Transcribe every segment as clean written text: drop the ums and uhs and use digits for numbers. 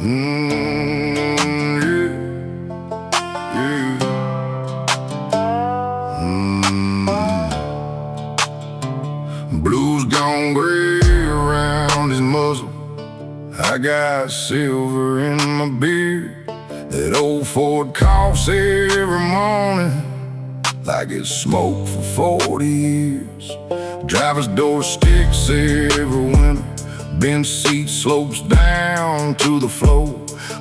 Yeah, yeah. Blues gone gray around his muzzle. I got silver in my beard. That old Ford coughs every morning like it's smoked for 40 years. Driver's door sticks every winter. Bench seat slopes down to the floor.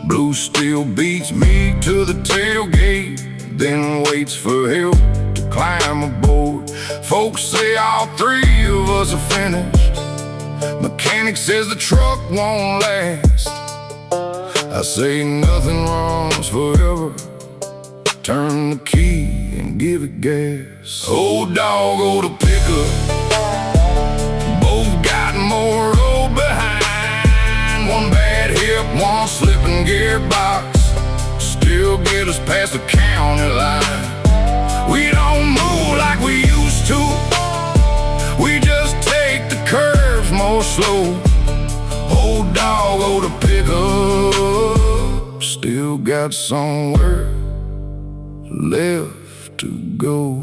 Blue still beats me to the tailgate, then waits for help to climb aboard. Folks say all three of us are finished. Mechanic says the truck won't last. I say nothing runs forever. Turn the key and give it gas. Old dog, oh the pickup. Both got more road behind. One bad hip, one slipping gearbox. Still get us past the county line. We don't move like we used to. We just take the curves more slow. Old dog, oh the pickup. Still got somewhere left to go.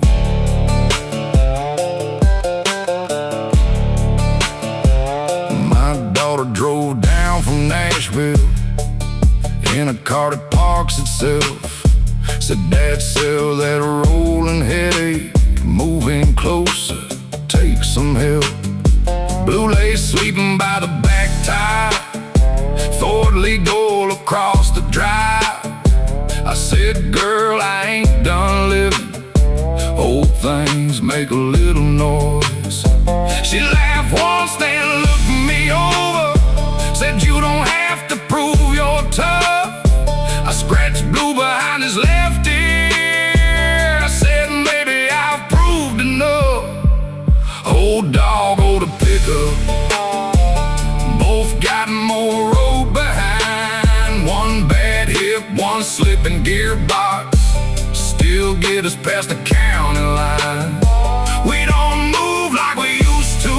My daughter drove down from Nashville in a car that parks itself. Said, Dad, sell that rolling headache. Moving closer, take some help. Blue lay sleeping by the back tire. Ford legal across the drive. I said, girl, I ain't done living. Old things make a little noise. She laughed once, then looked me over. Said, you don't have to prove you're tough. I scratched Blue behind his left ear. I said, maybe I've proved enough. Old dog, oh the pickup. Both got more road behind. One bad hip, one slipping gearbox. Still get us past the county line. We don't move like we used to.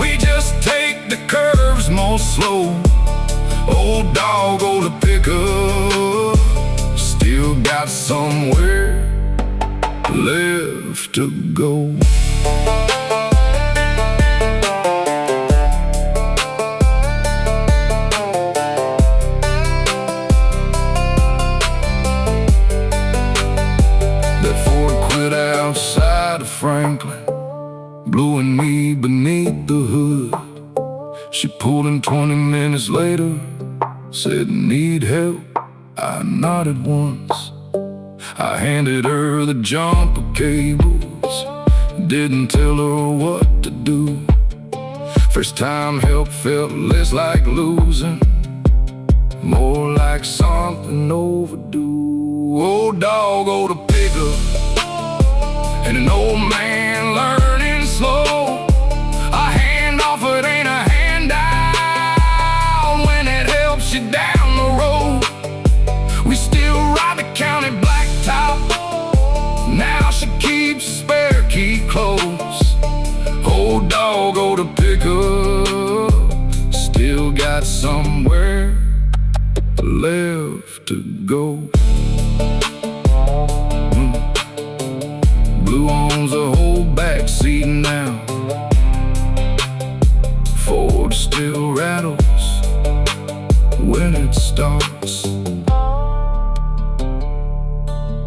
We just take the curves more slow. Old dog, oh the pickup. Still got somewhere left to go. Outside of Franklin, Blue and me beneath the hood. She pulled in 20 minutes later, said, need help? I nodded once. I handed her the jumper cables, didn't tell her what to do. First time help felt less like losing, more like something overdue. Old dog, oh the pickup. And an old man learning slow. A handoff, it ain't a handout when it helps you down the road. We still ride the county blacktop. Now she keeps a spare key close. Old dog, oh the pickup. Still got somewhere left to go. Blue owns the whole back seat now. Ford still rattles when it starts.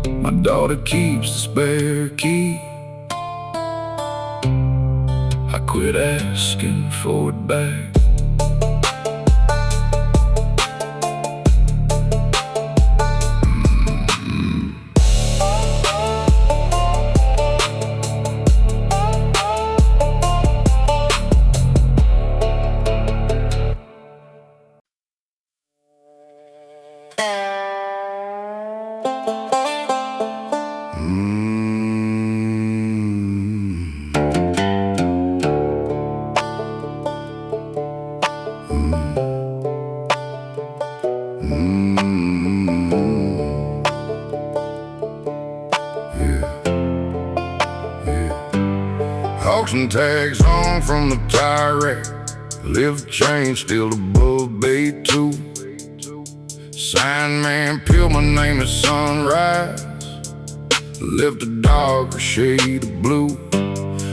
My daughter keeps the spare key. I quit asking for it back. Auction tags hung from the tire rack. Lift chain still above bay 2. Sign man peeled, my name is Sunrise. Left a darker shade of blue.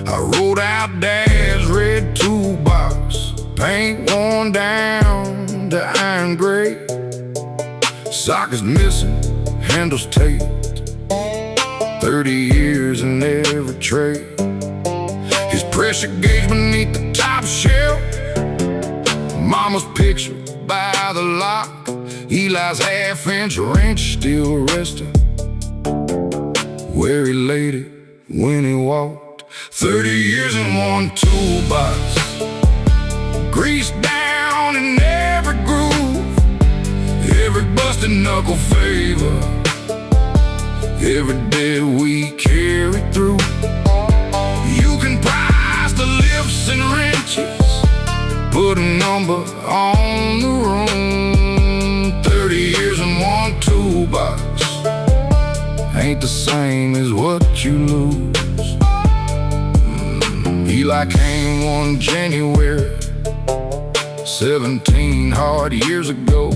I rolled out Dad's red toolbox, paint worn down to iron gray. Sockets missing, handles taped, 30 years in every tray. His pressure gauge beneath the top shelf, Mama's picture by the lock, Eli's half-inch wrench still resting where he laid it when he walked. 30 years in one toolbox, grease down in every groove, every busted knuckle favor, every dead we carry through. You can price the lifts and wrenches, put a number on the room. 30 years in one toolbox ain't the same as what you lose. Eli came one January, 17 hard years ago.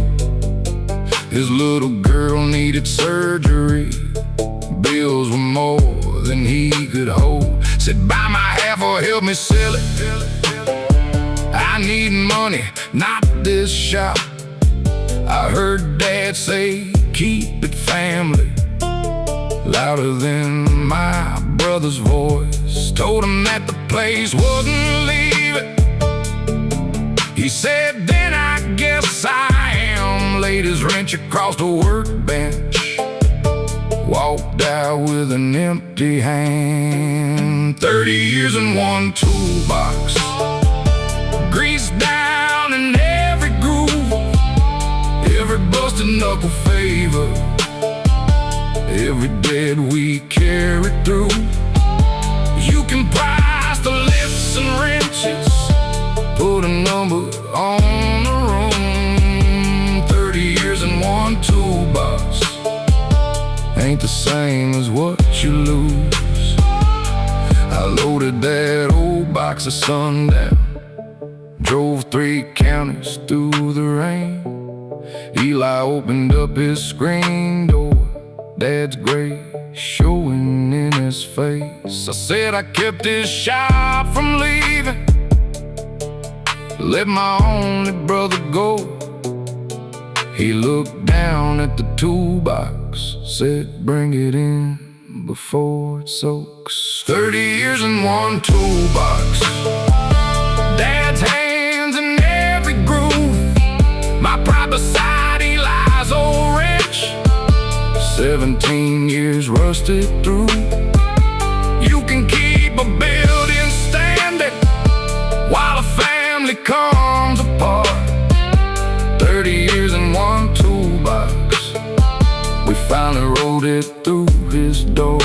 His little girl needed surgery, bills were more than he could hold. Said buy my half or help me sell it, I need money, not this shop. I heard Dad say keep it family, louder than my brother's voice. Told him that the place wouldn't leave it. He said then I guess I am. Laid his wrench across the workbench, walked out with an empty hand. 30 years in one toolbox, grease down in every groove, every busted knuckle favor, every dead we carry through. You can price the lifts and wrenches, put a number on the room. 30 years in one toolbox ain't the same as what you lose. I loaded that old box at sundown, drove 3 counties through the rain. Eli opened up his screen door, Dad's gray showing in his face. I said I kept his shop from leaving, let my only brother go. He looked down at the toolbox, said bring it in before it soaks. 30 years in one toolbox, Dad's hands in every groove, my pride beside Eli's old wrench, 17 years rusted through. You can keep a building standing while a family comes apart. 30 years in one toolbox, we finally rolled it through his door.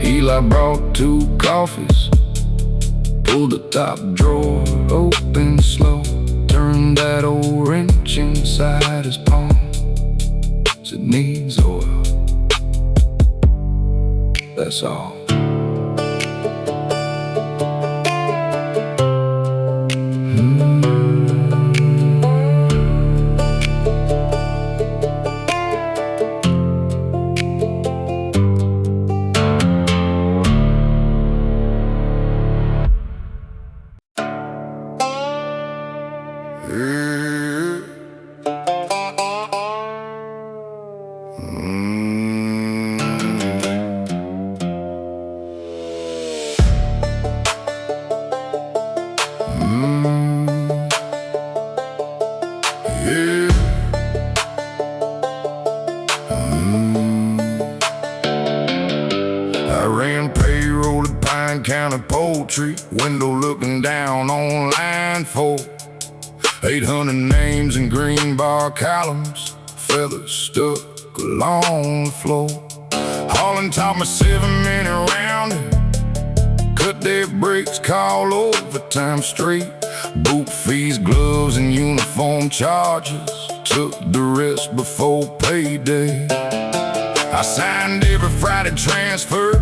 Eli brought 2 coffees, pulled the top drawer open slow, turned that old wrench inside his palm. It needs oil, that's all. I ran payroll at Pine County Poultry, window looking down on line 4. 800 names in green bar columns, feathers stuck along the floor. Hauling taught me 7-minute rounding, cut their breaks, call overtime straight. Boot fees, gloves, and uniform charges, took the rest before payday. I signed every Friday transfer,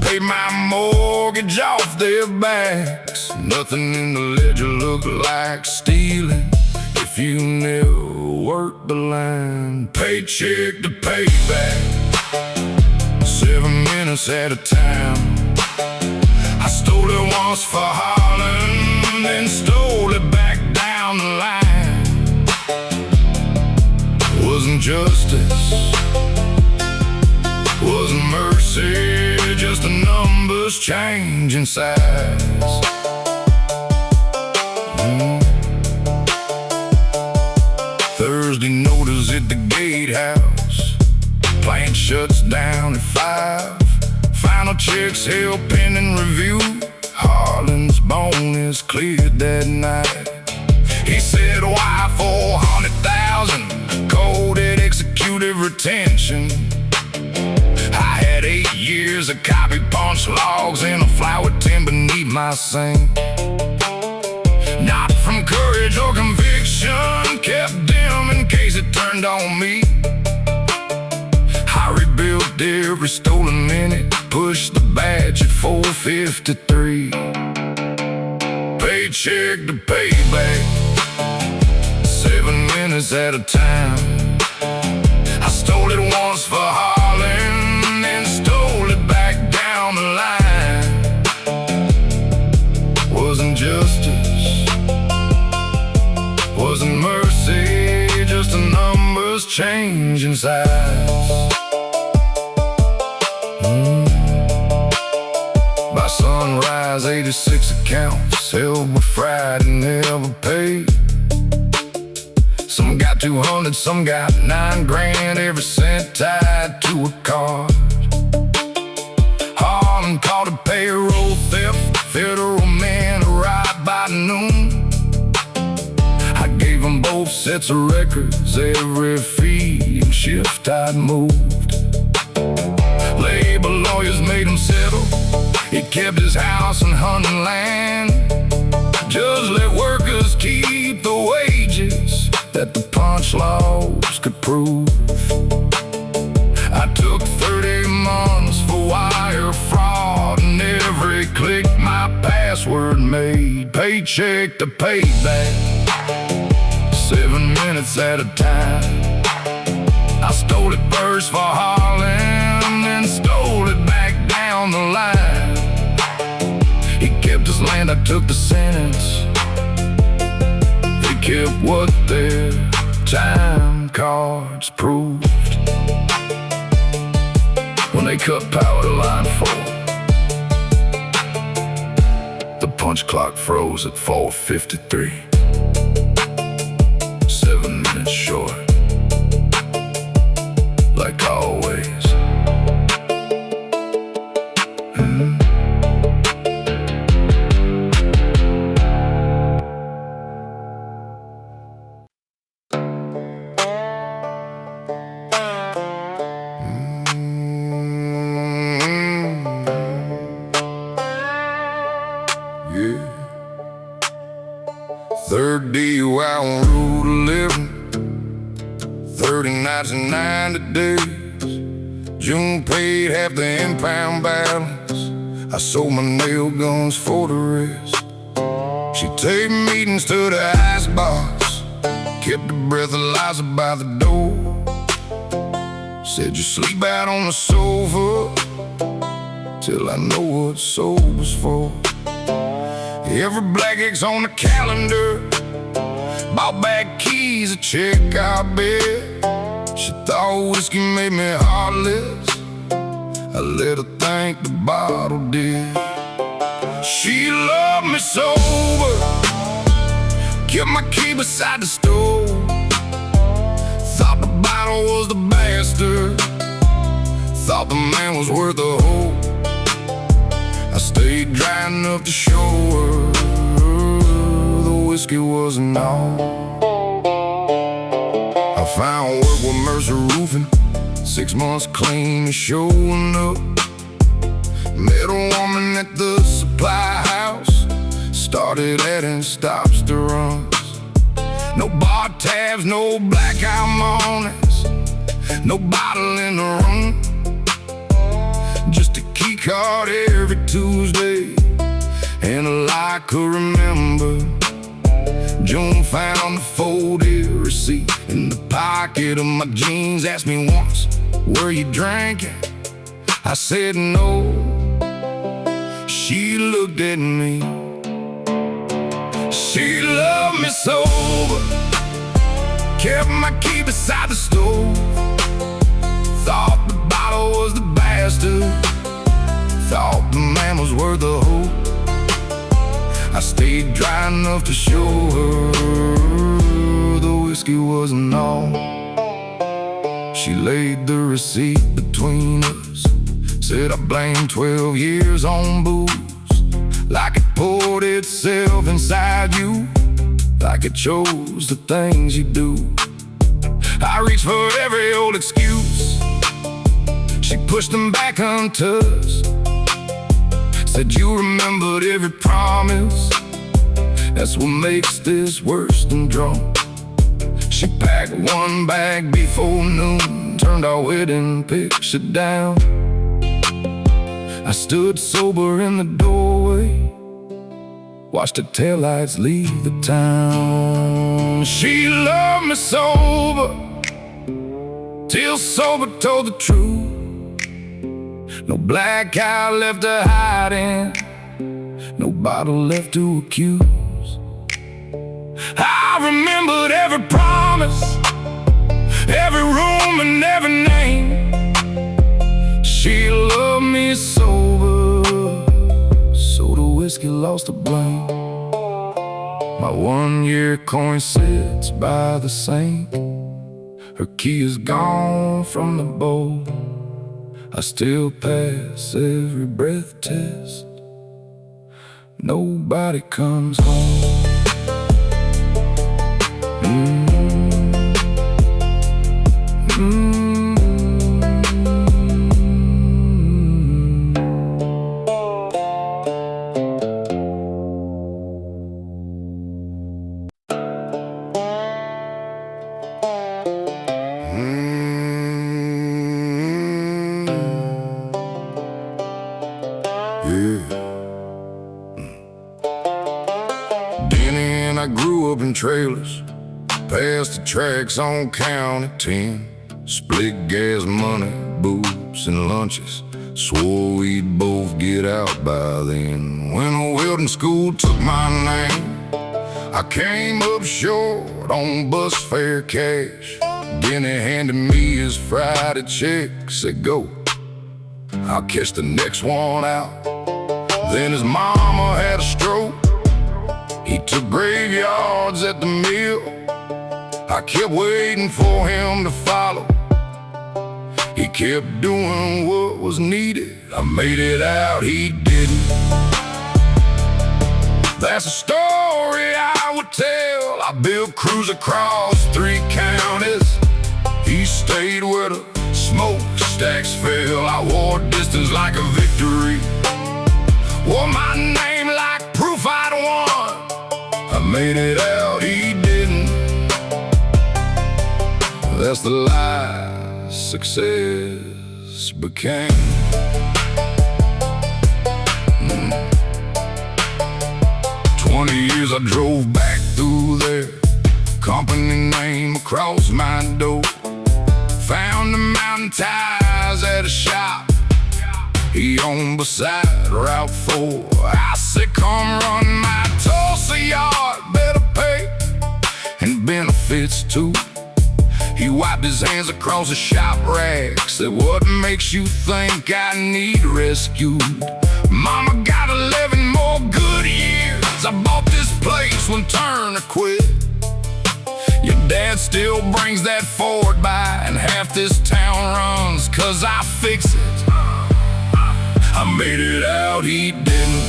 paid my mortgage off their backs. Nothing in the ledger looked like stealing. If if you never work the line. Paycheck to payback, 7 minutes at a time. I stole it once for Harlan, then stole it back down the line. Wasn't justice, wasn't mercy, just the numbers changing size. Thursday notice at the gatehouse, plant shuts down at 5. Final checks held pending review. Harlan's bonus cleared that night. He said, why 400,000? Coded executive retention. I had 8 years of copy punch logs in a flower tin beneath my sink. Not from courage or conviction, kept dim in case it turned on me. I rebuilt every stolen minute, pushed the badge at 4:53. Paycheck to payback, 7 minutes at a time. I stole it once for Harlan, then stole it back down the line. Wasn't justice, wasn't mercy, just the numbers changing size. By sunrise, 86 accounts held but Friday never paid. Some got 200, some got 9 grand, every cent tied to a card. Harlan caught a payroll theft, federal man arrived by noon. I gave them both sets of records, every fee and shift I'd moved. Labor lawyers made him settle, he kept his house and hunting land. Just let workers keep the wages that the punch logs could prove. I took 30 months for wire fraud, and every click my password made. Paycheck to payback, 7 minutes at a time. I stole it first for Harlan, then stole it back down the line. He kept his land, I took the sentence. They kept what their time cards proved. When they cut power to line 4, the punch clock froze at 4:53. 7 minutes short, like always. Yeah. Third DUI on Route 11, 30 nights and 90 days. June paid half the impound balance. I sold my nail guns for the rest. She take meetings to the icebox, kept the breath of Eliza by the door. Said you sleep out on the sofa till I know what sober's for. Every black X on the calendar, bought back keys to check our bed. She thought whiskey made me heartless, I let her think the bottle did. She loved me sober, kept my key beside the stove. Thought the bottle was the bastard, thought the man was worth a hope. I stayed dry enough to show her the whiskey wasn't all. I found work with Mercer Roofing, 6 months clean and showing up. Met a woman at the supply house, started adding stops to runs. No bar tabs, no blackout mornings, no bottle in the room. Just a key card every Tuesday, and all I could remember, June found the folded pocket of my jeans. Asked me once, were you drinking? I said no. She looked at me. She loved me sober. Kept my key beside the stove. Thought the bottle was the bastard. Thought the man was worth the hope. I stayed dry enough to show her the whiskey wasn't all. She laid the receipt between us. Said I blamed 12 years on booze. Like it poured itself inside you. Like it chose the things you do. I reached for every old excuse. She pushed them back untouched. Said you remembered every promise. That's what makes this worse than drunk. She packed one bag before noon. Turned our wedding picture down. I stood sober in the doorway. Watched the taillights leave the town. She loved me sober, till sober told the truth. No black eye left to hide in, no bottle left to accuse. I remembered every promise, every room and every name. She loved me sober, so the whiskey lost the blame. My 1-year coin sits by the sink. Her key is gone from the bowl. I still pass every breath test. Nobody comes home. I grew up in trailers, past the tracks on County 10. Split gas money, boobs and lunches. Swore we'd both get out by then. When a welding school took my name, I came up short on bus fare cash. Then he handed me his Friday check. Said go, I'll catch the next one out. Then his mama had a stroke. He took graveyards at the mill. I kept waiting for him to follow. He kept doing what was needed. I made it out, he didn't. That's a story I would tell. I built crews across 3 counties. He stayed where the smokestacks fell. I wore distance like a victory. Wore my name like proof I'd won. I made it out, he didn't. That's the lie success became. 20 years I drove back through there. Company name across my door. Found the mountain ties at a shop he owned beside Route 4. I said, come run my Tulsa yard, better pay and benefits too. He wiped his hands across the shop rack. Said, what makes you think I need rescued? Mama got 11 more good years. I bought this place when Turner quit. Your dad still brings that Ford by, and half this town runs 'cause I fix it. I made it out, he didn't.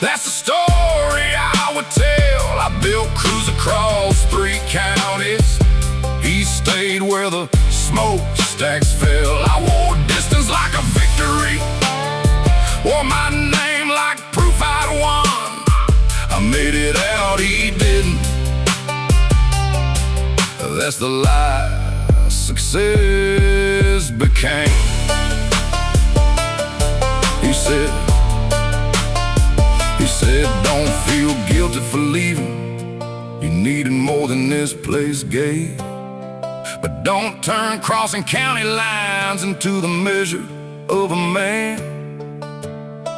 That's the story I would tell. I built crews across 3 counties. He stayed where the smokestacks fell. I wore distance like a victory. Wore my name like proof I'd won. I made it out, he didn't. That's the lie success became. He said, don't feel guilty for leaving. You needed more than this place gave. But don't turn crossing county lines into the measure of a man.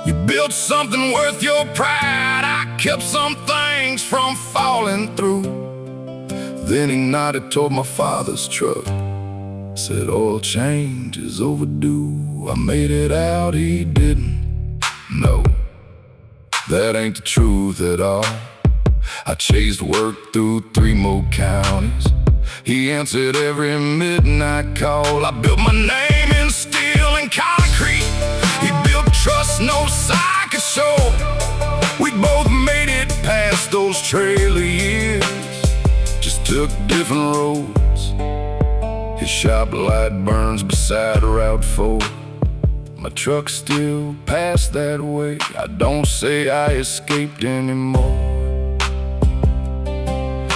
You built something worth your pride. I kept some things from falling through. Then he nodded toward my father's truck, said oil change is overdue. I made it out, he didn't. No, that ain't the truth at all. I chased work through 3 more counties. He answered every midnight call. I built my name in steel and concrete. He built trust no side could show. We both made it past those trailer years, just took different roads. His shop light burns beside Route 4. My truck still passed that way. I don't say I escaped anymore.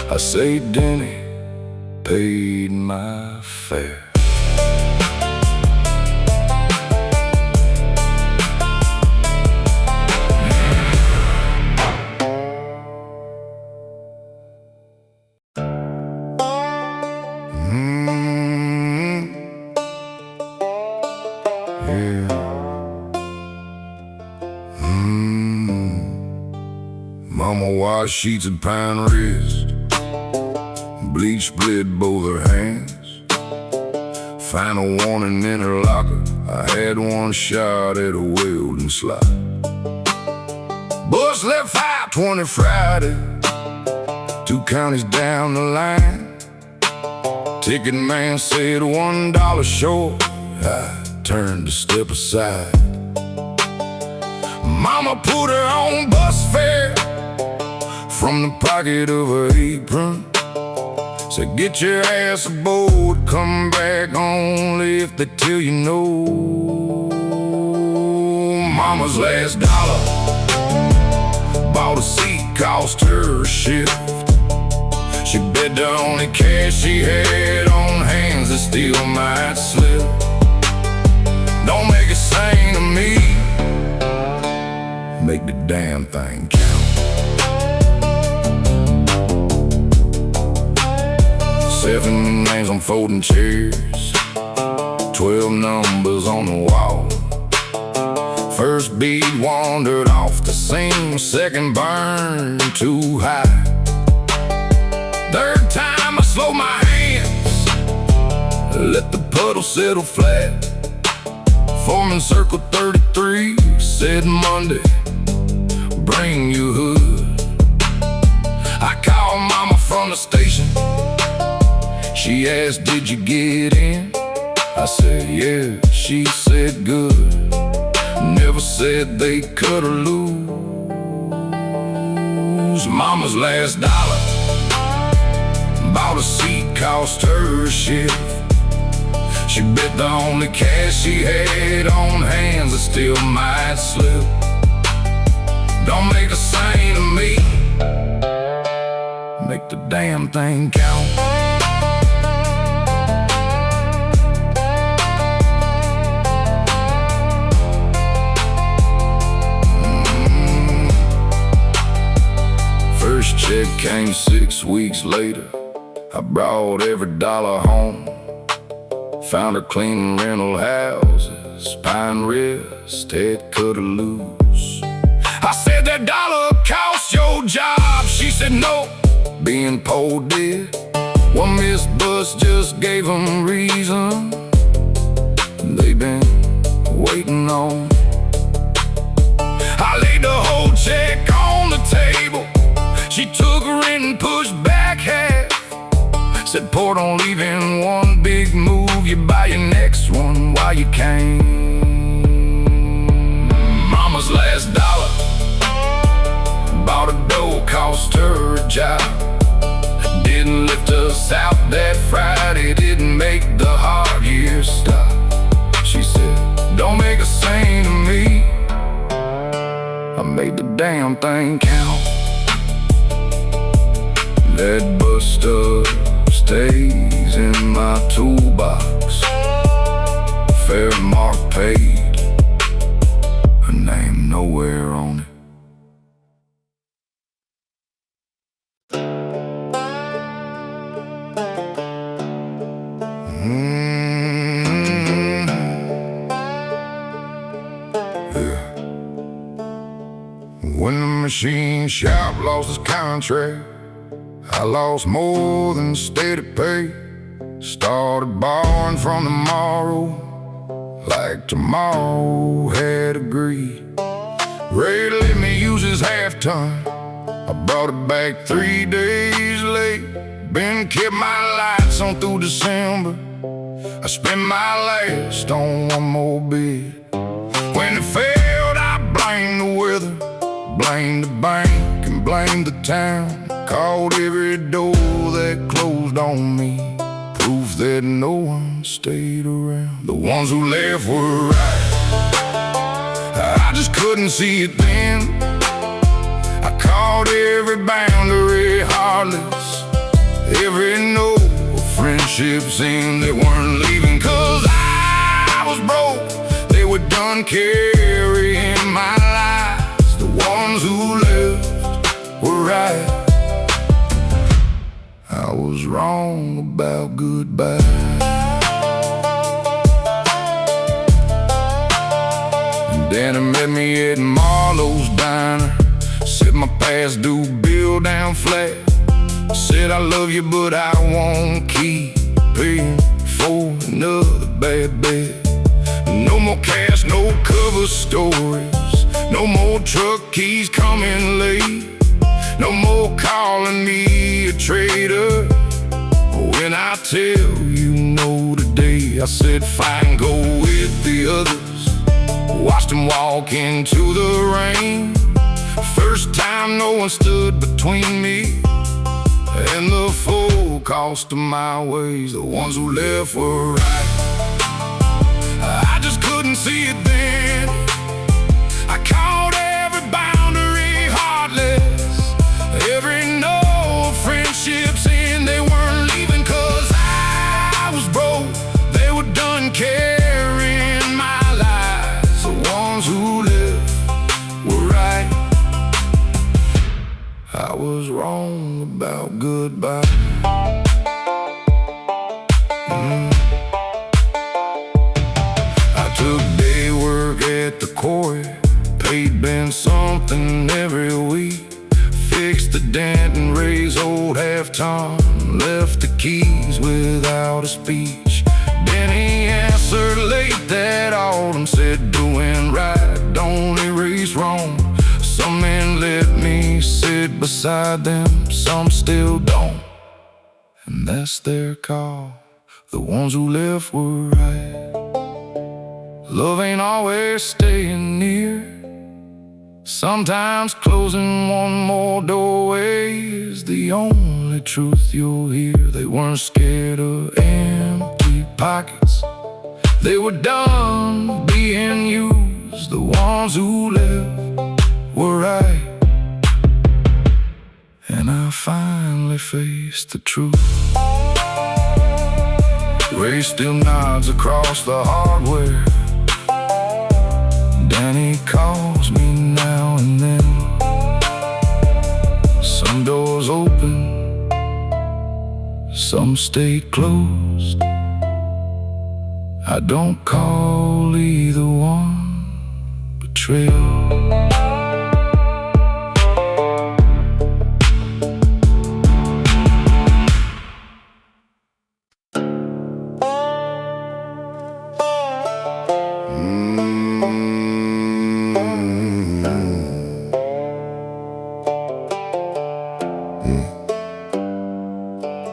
I say Denny paid my fare. Mama washed sheets of pine wrist, bleach bled both her hands. Final warning in her locker, I had one shot at a welding slide. Bus left 520 Friday, 2 counties down the line. Ticket man said $1 short. I turned to step aside. Mama put her on bus fare from the pocket of her apron. Said get your ass aboard, come back only if they tell you no. Mama's last dollar bought a seat, cost her a shift. She bet the only cash she had on hands that still might slip. Don't make it sing to me, make the damn thing count. 7 names on folding chairs, 12 numbers on the wall. First bead wandered off the seam, second burned too high. Third time I slow my hands, let the puddle settle flat. Foreman circle 33 said Monday, bring your hood. I called mama from the station. She asked, did you get in? I said, yeah. She said, good. Never said they cut her loose. Mama's last dollar bought a seat, cost her a shift. She bet the only cash she had on hands that still might slip. Don't make a saint of me, make the damn thing count. First check came 6 weeks later. I brought every dollar home. Found her cleaning rental houses, pine wrist, head cut her loose. I said that dollar cost your job. She said no, being poor did. One missed bus just gave them reason they've been waiting on. I laid the whole check on the table. She took her and pushed back half. Said port on leaving one big move, you buy your next one while you can. Mama's last dollar bought a dough, cost her a job. Didn't lift us out that Friday, didn't make the hard years stop. She said, don't make a saint of me, I made the damn thing count. That bus stub stays in my toolbox, fair mark paid, her name nowhere on it. machine shop lost its contract. I lost more than steady pay. Started borrowing from tomorrow, like tomorrow had agreed. Ray let me use his half-ton. I brought it back 3 days late. Ben kept my lights on through December. I spent my last on one more bid. When it failed, I blamed the weather, blamed the bank, and blamed the town. Called every door that closed on me, proof that no one stayed around. The ones who left were right, I just couldn't see it then. I called every boundary heartless, every note of friendship seemed they weren't leaving. Cause I was broke, they were done carrying my lies. The ones who left were right, I was wrong about goodbye. And Danny met me at Marlowe's diner, set my past due bill down flat. Said I love you but I won't keep paying for another bad bet. No more cash, no cover stories, no more truck keys coming late, no more calling me a traitor. When I tell you no today, I said fine, go with the others. Watched them walk into the rain. First time no one stood between me and the full cost of my ways. The ones who left were right, I just couldn't see it then. I called every boundary heartless, every no friendships in, they weren't leaving. Cause I was broke, they were done carrying my lies. The ones who left were right, I was wrong about goodbye. I took day work at the quarry, paid Ben something every week. Fixed the dent and Ray's old half-ton, left the keys without a speech. Then he answered late that autumn, said doing right don't erase wrong. Some men let me sit beside them, some still don't, and that's their call. The ones who left were right. Love ain't always staying near. Sometimes closing one more doorway is the only truth you'll hear. They weren't scared of empty pockets, they were done being used. The ones who left were right, and I finally faced the truth. Ray still nods across the hardware. Danny calls me now and then. Some doors open, some stay closed. I don't call either one betrayal.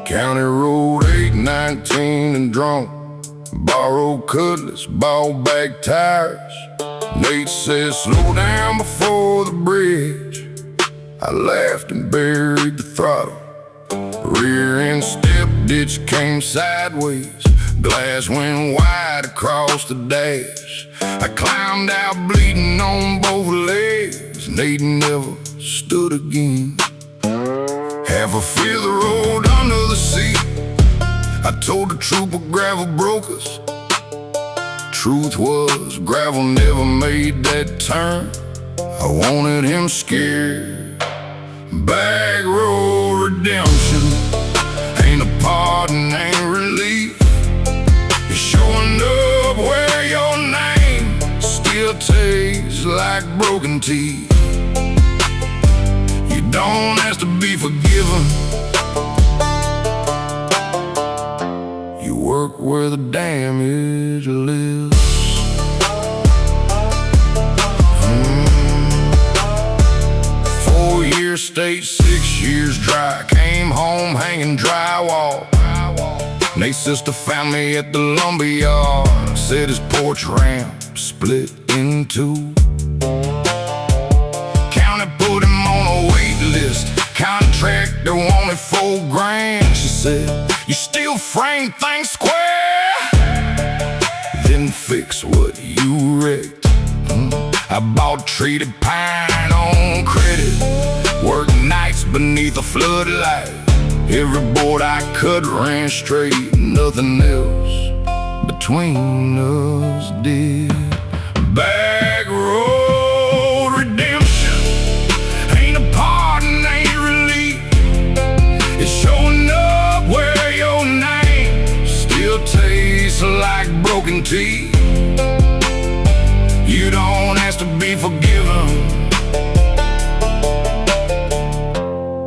County Road 819 and drunk, borrowed cutlass, ball back tires. Nate says slow down before the bridge. I laughed and buried the throttle. Rear end step ditch came sideways, glass went wide across the dash. I climbed out bleeding on both legs. Nate never stood again. Half a fifth of the road under the seat. I told the trooper gravel broke us. Truth was, gravel never made that turn. I wanted him scared. Backroad redemption ain't a pardon, ain't relief. You're showing up where your name still tastes like broken teeth. don't ask to be forgiven. You work where the damage lives. 4 years state, 6 years dry. Came home hanging drywall. Nate's sister found me at the lumberyard. Said his porch ramp split in two. County put him on a wait list. Contractor wanted $4,000. She said, you still frame things square, then fix what you wrecked. I bought treated pine on credit. Worked nights beneath a floodlight. Every board I cut ran straight. Nothing else between us did. Backroad redemption ain't a pardon, ain't relief. It's showing up where your name still tastes like broken teeth. You don't ask to be forgiven.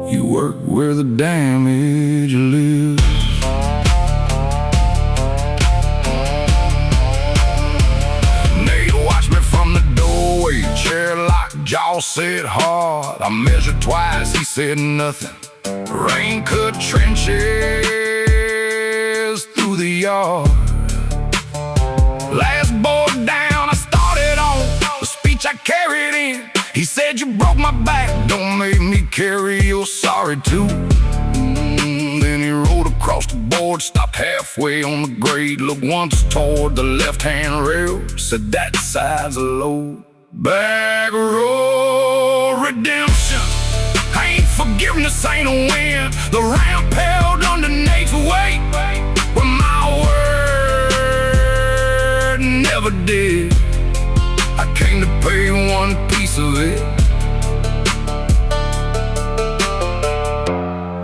You work where the damage lives. Nate watched me from the doorway. Chair locked, jaw set hard. I measured twice, he said nothing. Rain cut trenches through the yard. Last board down, I started on the speech I carried in. He said, you broke my back, don't make me carry your sorry too. Then he rolled across the board, stopped halfway on the grade, looked once toward the left-hand rail, said that side's a load. Backroad redemption ain't forgiveness, ain't a win. The ramp held underneath weight, but my word never did. I came to pay one piece of it.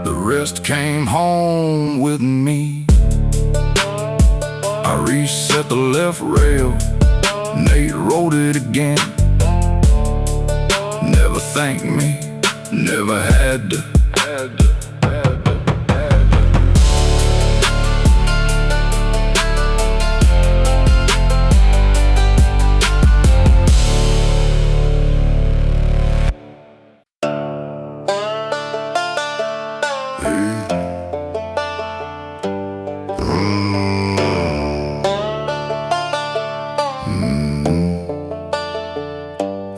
The rest came home with me. I reset the left rail. Nate wrote it again. Never thanked me, never had to.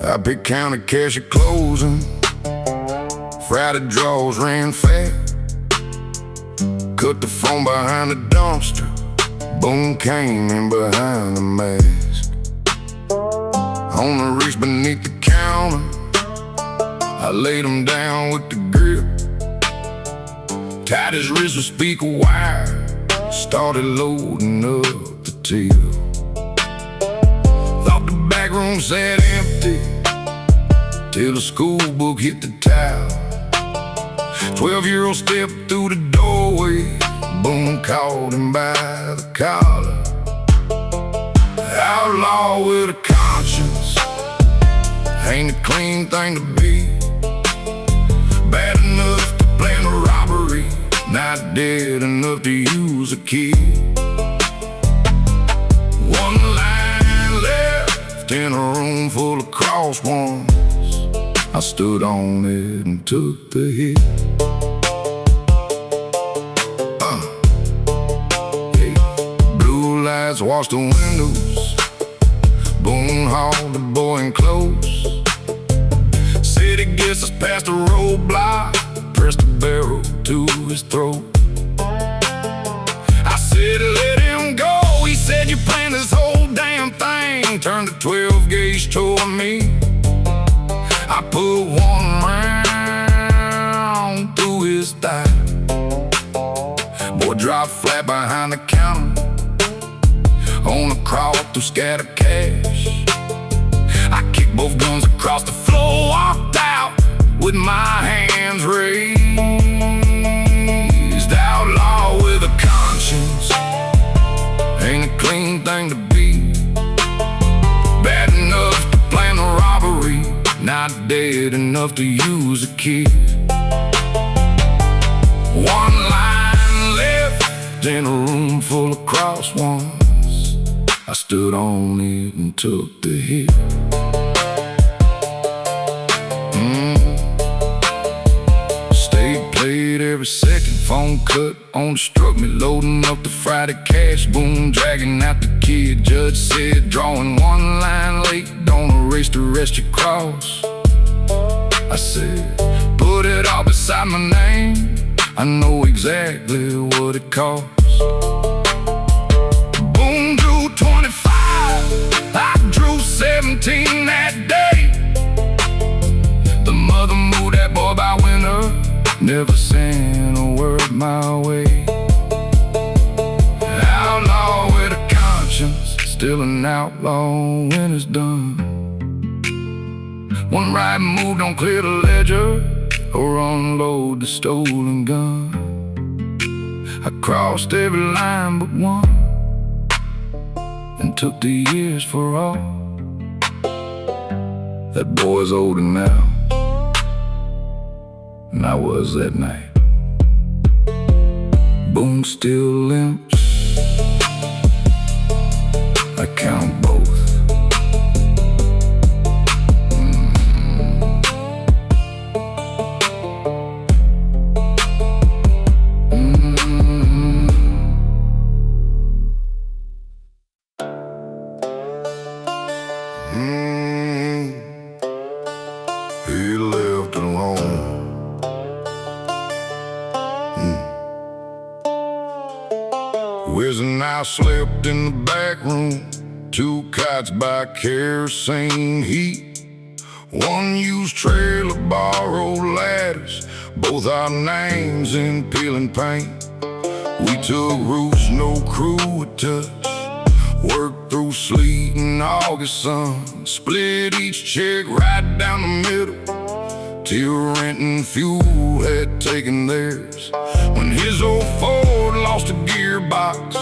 I picked county cash at closing. Friday draws ran fast. Cut the phone behind the dumpster. Boom came in behind the mask. On the reach beneath the counter, I laid him down with the grip. Tied his wrist with speaker wire. Started loading up the till. Thought the back room sat empty till the school book hit the towel. 12-year-old stepped through the doorway. Boom caught him by the collar. Outlaw with a conscience ain't a clean thing to be. Bad enough to plan a robbery, not dead enough to use a key. One line left in a room full of cross ones. I stood on it and took the hit. Blue lights washed the windows. Boom hauled the boy in close. Said he gets us past the roadblock. Pressed the barrel to his throat. I said let him go. He said you planned this whole damn thing. Turned the 12 gauge toward me. I put one round through his thigh. Boy dropped flat behind the counter. On a crawl through scattered cash. I kicked both guns across the floor. Walked out with my hands raised. Outlaw with a conscience ain't a clean thing to be. Bad enough to plan a robbery, not dead enough enough to use a kid. One line left in a room full of crossed ones. I stood on it and took the hit. Stayed played every second, phone cut on the struck me, loading up the Friday cash, boom, dragging out the kid. Judge said, drawing one line late, don't erase the rest you cross. I said, put it all beside my name, I know exactly what it costs. Boom, drew 25, I drew 17 that day. The mother moved that boy by winter, never sent a word my way. Outlaw with a conscience, still an outlaw when it's done. One right move don't clear the ledger or unload the stolen gun. I crossed every line but one and took the years for all. That boy's older now than I was that night. Boom still limps, I count both. He left alone. Whizzing, I slept in the back room, 2 cots by kerosene heat. One used trailer, borrowed ladders, both our names in peeling paint. We took roofs no crew would touch, worked through sleet and August sun, split each check right down the middle till rent and fuel had taken theirs. When his old Ford lost a gearbox,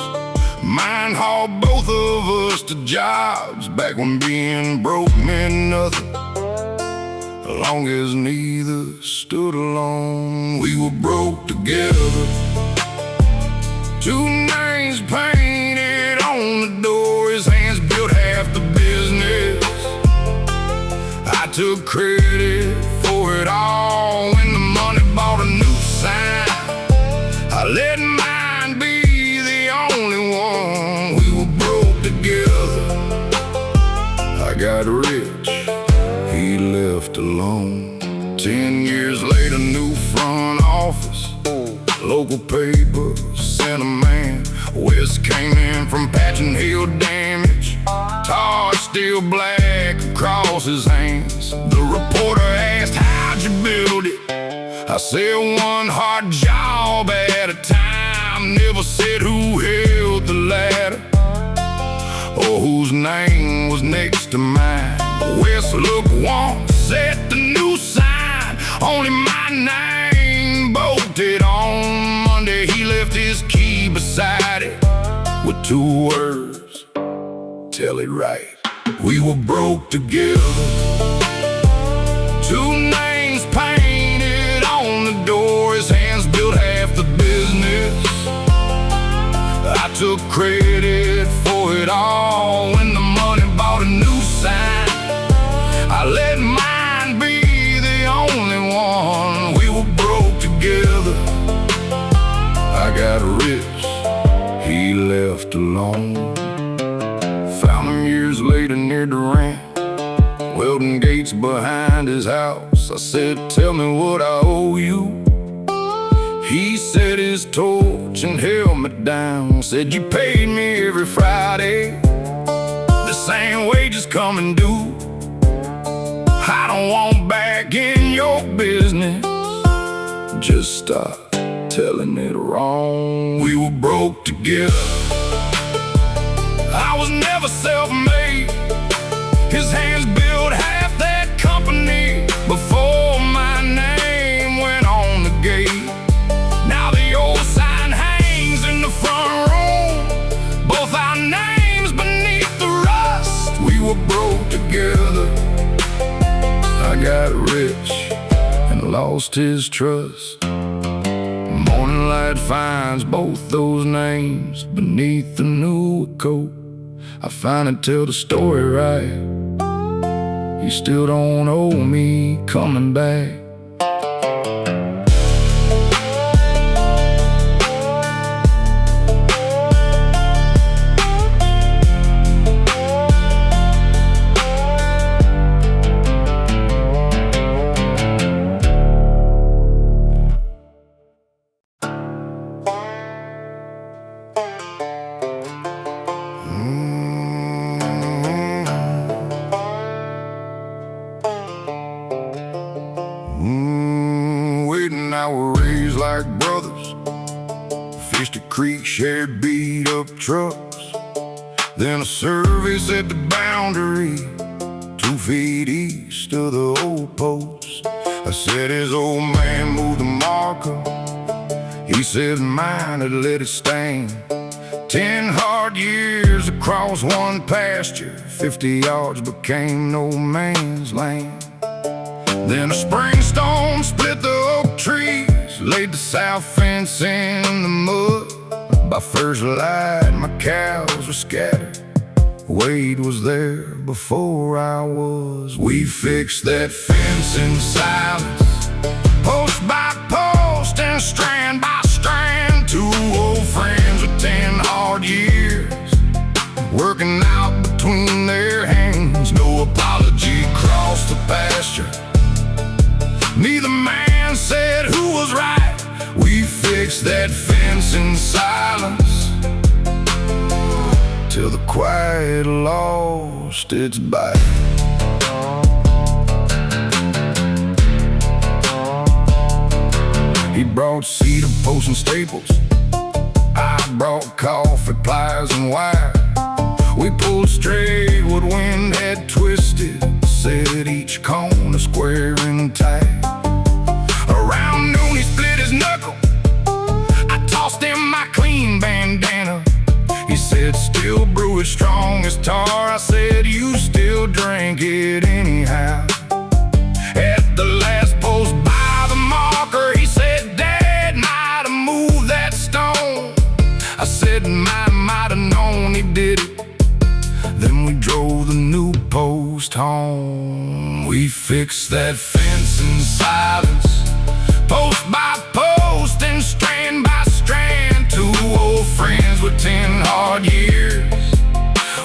mine hauled both of us to jobs. Back when being broke meant nothing, as long as neither stood alone. We were broke together, 2 names painted on the door. His hands built half the business. I took credit for it all when the money bought a new sign. I let mine be the only one. We were broke together, I got rich, he left alone. 10 years later, new front office, local paper sent a man. West came in from patching hill damage, tar still black across his hands. The reporter asked, how'd you build it? I said, one hard job at a time. Never said who held the ladder or whose name was next to mine. West looked once, set the new sign, only my name bolted on Monday. He left his key beside it with 2 words, tell it right. We were broke together, 2 names painted on the door. His hands built half the business. I took credit for it all when the money bought a new sign. I let mine be the only one. We were broke together, I got rich, he left alone. Found him years later near the ramp, welding gates behind his house. I said, tell me what I owe you. He set his torch and held me down, said, you paid me every Friday, the same wages coming due. I don't want back in your business, just stop telling it wrong. We were broke together, I was never self-made. His hands built half that company before my name went on the gate. Now the old sign hangs in the front room, both our names beneath the rust. We were broke together, I got rich, lost his trust. Morning light finds both those names beneath the new coat. I finally tell the story right. You still don't owe me coming back. Now we're raised like brothers, fished a creek, shared beat-up trucks. Then a service at the boundary, 2 feet east of the old post. I said his old man moved the marker, he said mine had let it stand. 10 hard years across one pasture, 50 yards became no man's land. Then a spring storm split the oak trees, laid the south fence in the mud. By first light my cows were scattered, Wade was there before I was. We fixed that fence in silence, post by post and strand by strand. 2 old friends with 10 hard years, working out between their hands. No apology crossed the pasture, neither man said who was right. We fixed that fence in silence, till the quiet lost its bite. He brought cedar posts and staples, I brought coffee pliers and wire. We pulled straight what wind had twisted, set each corner square and tight. Around noon he split his knuckle, I tossed him my clean bandana. He said, still brew it strong as tar. I said, you still drink it anyhow. At the last post by the marker, he said, Dad might have moved that stone. I said, might have known he did it. Then we drove the new post home. We fixed that fence in silence, post by post and strand by strand. 2 old friends with 10 hard years,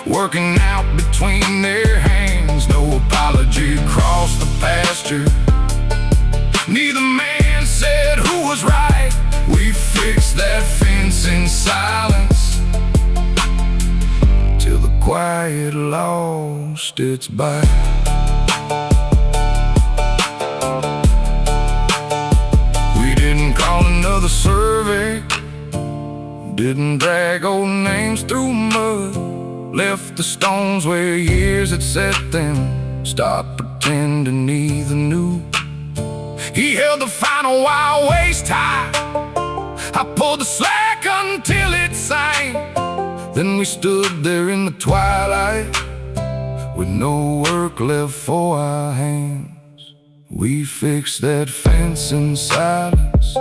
working out between their hands. No apology crossed the pasture, neither man said who was right. We fixed that fence in silence, till the quiet lost its bite. We didn't call another survey, didn't drag old names through mud, left the stones where years had set them, stopped pretending neither knew. He held the final while waist high, I pulled the slack until it sank. Then we stood there in the twilight, with no work left for our hands. We fixed that fence in silence,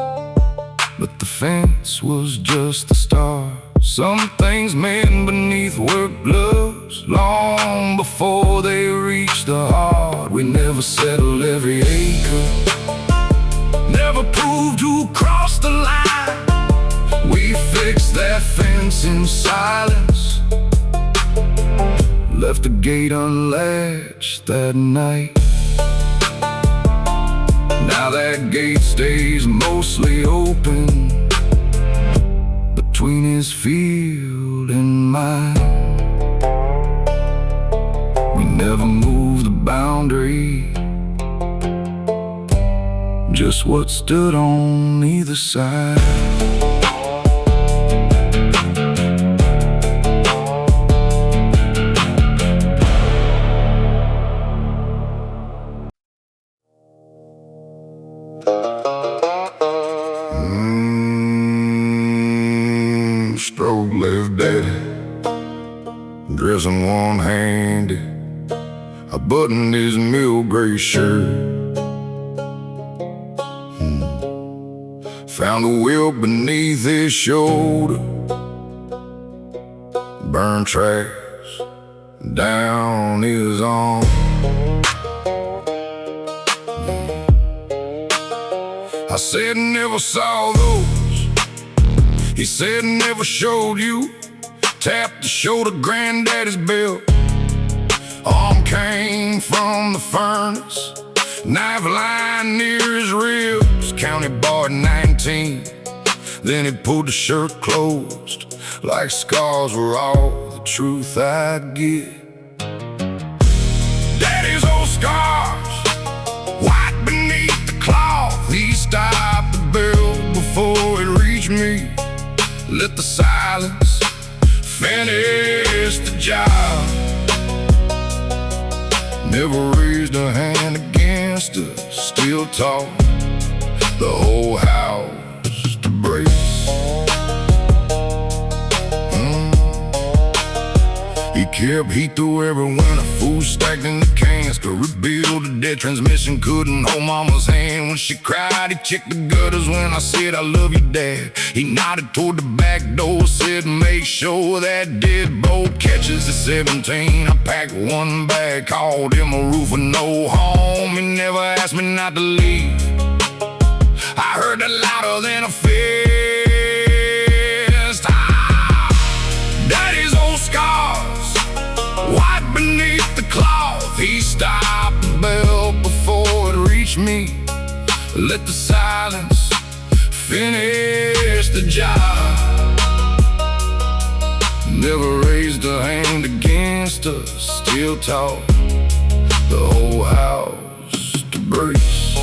but the fence was just the start. Some things mend beneath work gloves, long before they reach the heart. We never settled every acre, never proved who crossed the line. We fixed that fence in silence, left the gate unlatched that night. Now that gate stays mostly open, between his field and mine. We never moved the boundary, just what stood on either side. Stroke left daddy, dressing one-handed. I buttoned his mill gray shirt, Found the wheel beneath his shoulder, burned tracks down his arm. I said never saw those. He said never showed you. Tapped the shoulder, granddaddy's belt. Arm came from the furnace, knife lying near his ribs. County bar at 19. Then he pulled the shirt closed, like scars were all the truth I'd get. Daddy's old scars, white beneath the cloth. He stopped the bell before it reached me. Let the silence finish the job. Never raised a hand against us, still taught the whole house to brace. He kept heat through every winter, food stacked in the cans to rebuild the dead transmission. Couldn't hold mama's hand when she cried. He checked the gutters when I said I love you, Dad. He nodded toward the back door, said make sure that deadbolt catches. At 17 I packed one bag, called him a roofer, no home. He never asked me not to leave. I heard that louder than a fist. Daddy's old scars, white beneath the cloth. He stopped the bell before it reached me. Let the silence finish the job. Never raised a hand against us, still taught the whole house to brace.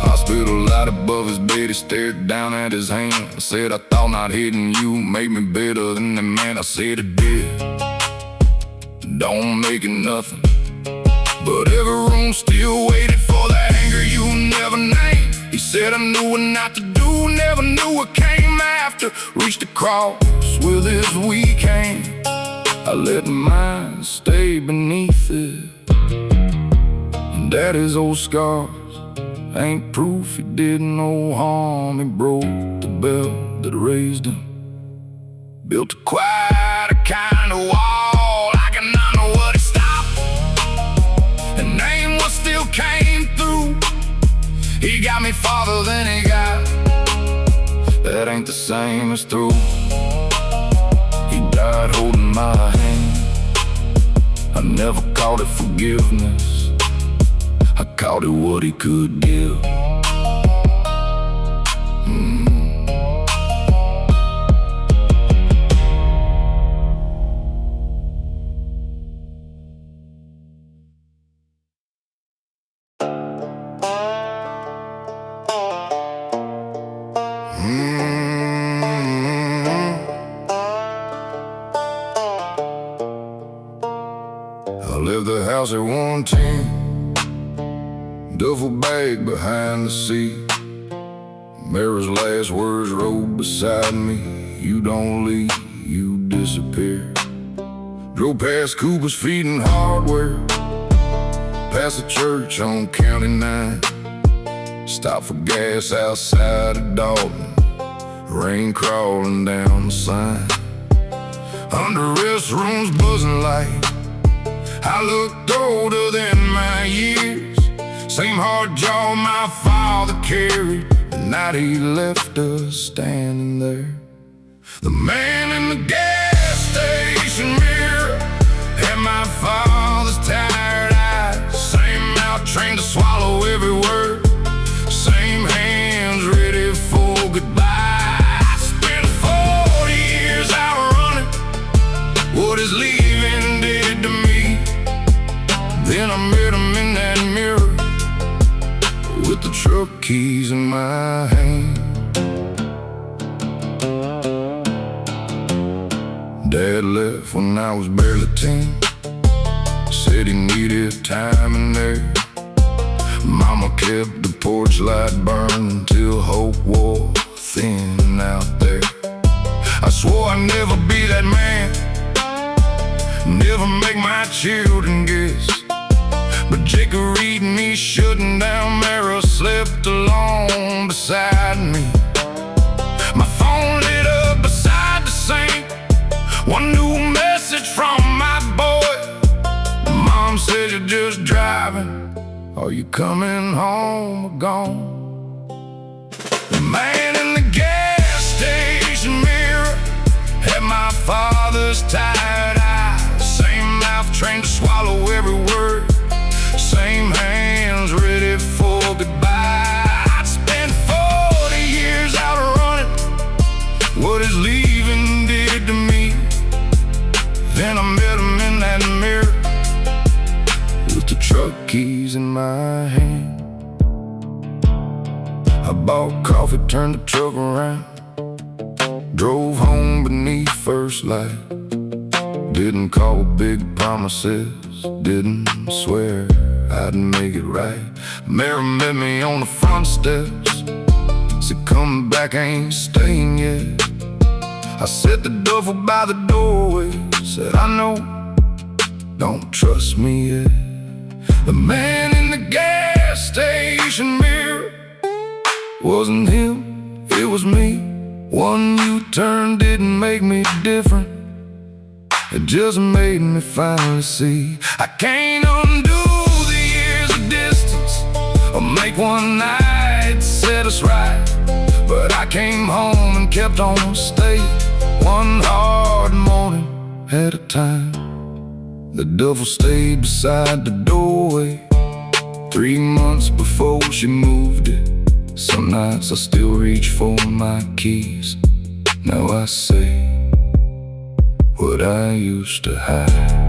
Hospital light above his bed, he stared down at his hand. Said I thought not hitting you made me better than the man. I said it did, don't make it nothing. But every room still waited for the anger you never named. He said I knew what not to do, never knew what came after. Reached across with his weak hand, I let mine stay beneath it. And Daddy's old scars ain't proof he did no harm. He broke the bell that raised him, built quite a kind of wall. I cannot know what he stopped, and name what still came through. He got me farther than he got, that ain't the same as through. He died holding my hand, I never called it forgiveness, I called it what he could give. I left the house at 110, duffel bag behind the seat. Mary's last words rode beside me. You don't leave, you disappear. Drove past Cooper's Feeding Hardware, past the church on County 9. Stopped for gas outside of Dalton, rain crawling down the sign. Under restrooms buzzing light, I looked older than my years. Same hard jaw my father carried the night he left us standing there. The man in the gas station mirror had my father's tired eyes. Same mouth trained to swallow every word, same hands ready for goodbye. I spent 40 years out running what his leaving did to me. Then I met him in that mirror with the truck keys in my hand. Dad left when I was barely 10, said he needed time in there. Mama kept the porch light burning till hope wore thin out there. I swore I'd never be that man, never make my children guess. But Jake could read me, shutting down mirror, slept alone beside me. My phone lit up beside the sink. One new message from my boy. Mom said, "You're just driving. Are you coming home or gone?" The man in the gas station mirror had my father's tired eyes. Same mouth trained to swallow every word. Same hands ready for goodbye. I'd spent 40 years out running what his leaving did to me. Then I met him in that mirror with the truck keys in my hand. I bought coffee, turned the truck around, drove home beneath first light. Didn't call with big promises, didn't swear I'd make it right. Mary met me on the front steps, said, "Come back, I ain't staying yet." I set the duffel by the doorway, said, "I know, don't trust me yet." The man in the gas station mirror wasn't him, it was me. One U-turn didn't make me different, it just made me finally see I can't undo the years of distance or make one night set us right. But I came home and kept on staying, one hard morning at a time. The duffel stayed beside the doorway 3 months before she moved it. Some nights I still reach for my keys. Now I say what I used to hide.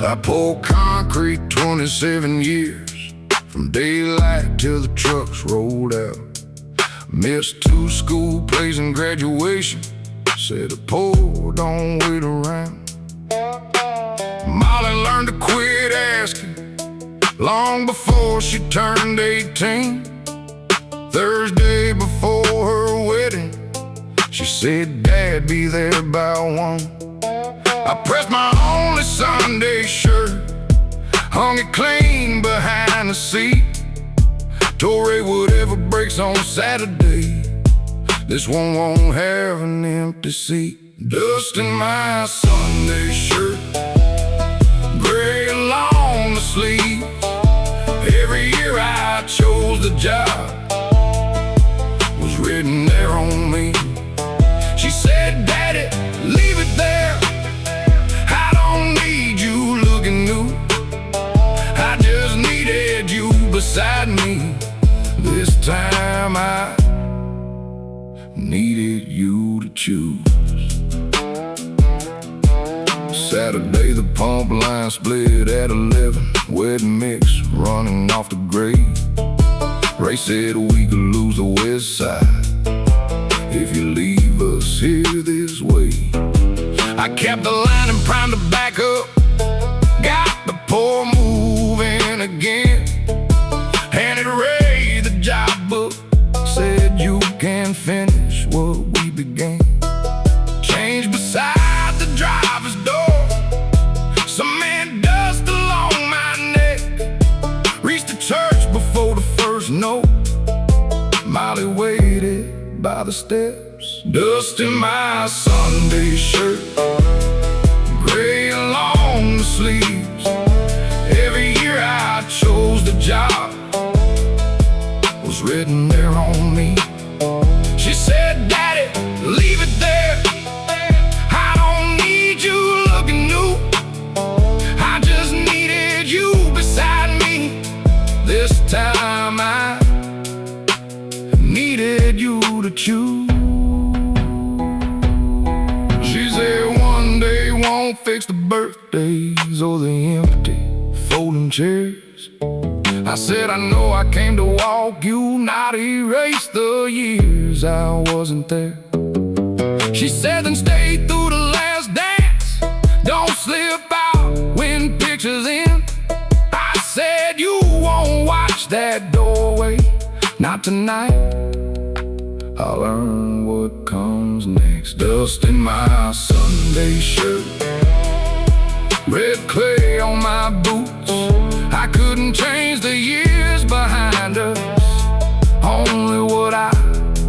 I poured concrete 27 years, from daylight till the trucks rolled out. Missed 2 school plays and graduation, said a poor don't wait around. Molly learned to quit asking long before she turned 18. Thursday before her wedding, she said, "Dad, be there by 1." I pressed my only Sunday shirt, hung it clean behind the seat. Told Ray, whatever breaks on Saturday, this one won't have an empty seat. Dust in my Sunday shirt, gray along the sleeves. Every year I chose the job was written there on me. She said, "Daddy, leave it there. I don't need you looking new. I just needed you beside me. This time I needed you to choose." Saturday the pump line split at 11, wet mix running off the grade. Ray said we could lose the west side if you leave us here this way. I kept the line and primed to back up, got the pour moving again. Handed Ray the job book, said you can finish what we began. Change beside the driver's door, cement dust along my neck. Reached the church before the first note, Molly waited by the steps. Dust in my Sunday shirt, gray along the sleeves. Every year I chose the job was written there on me. She said, "Daddy, leave it there. I don't need you looking new. I just needed you beside me. This time I to choose. She said one day won't fix the birthdays or the empty folding chairs. I said I know I came to walk you, not erase the years I wasn't there. She said then stay through the last dance, don't slip out when pictures end. I said you won't watch that doorway, not tonight. I'll learn what comes next. Dust in my Sunday shirt, red clay on my boots. I couldn't change the years behind us, only what I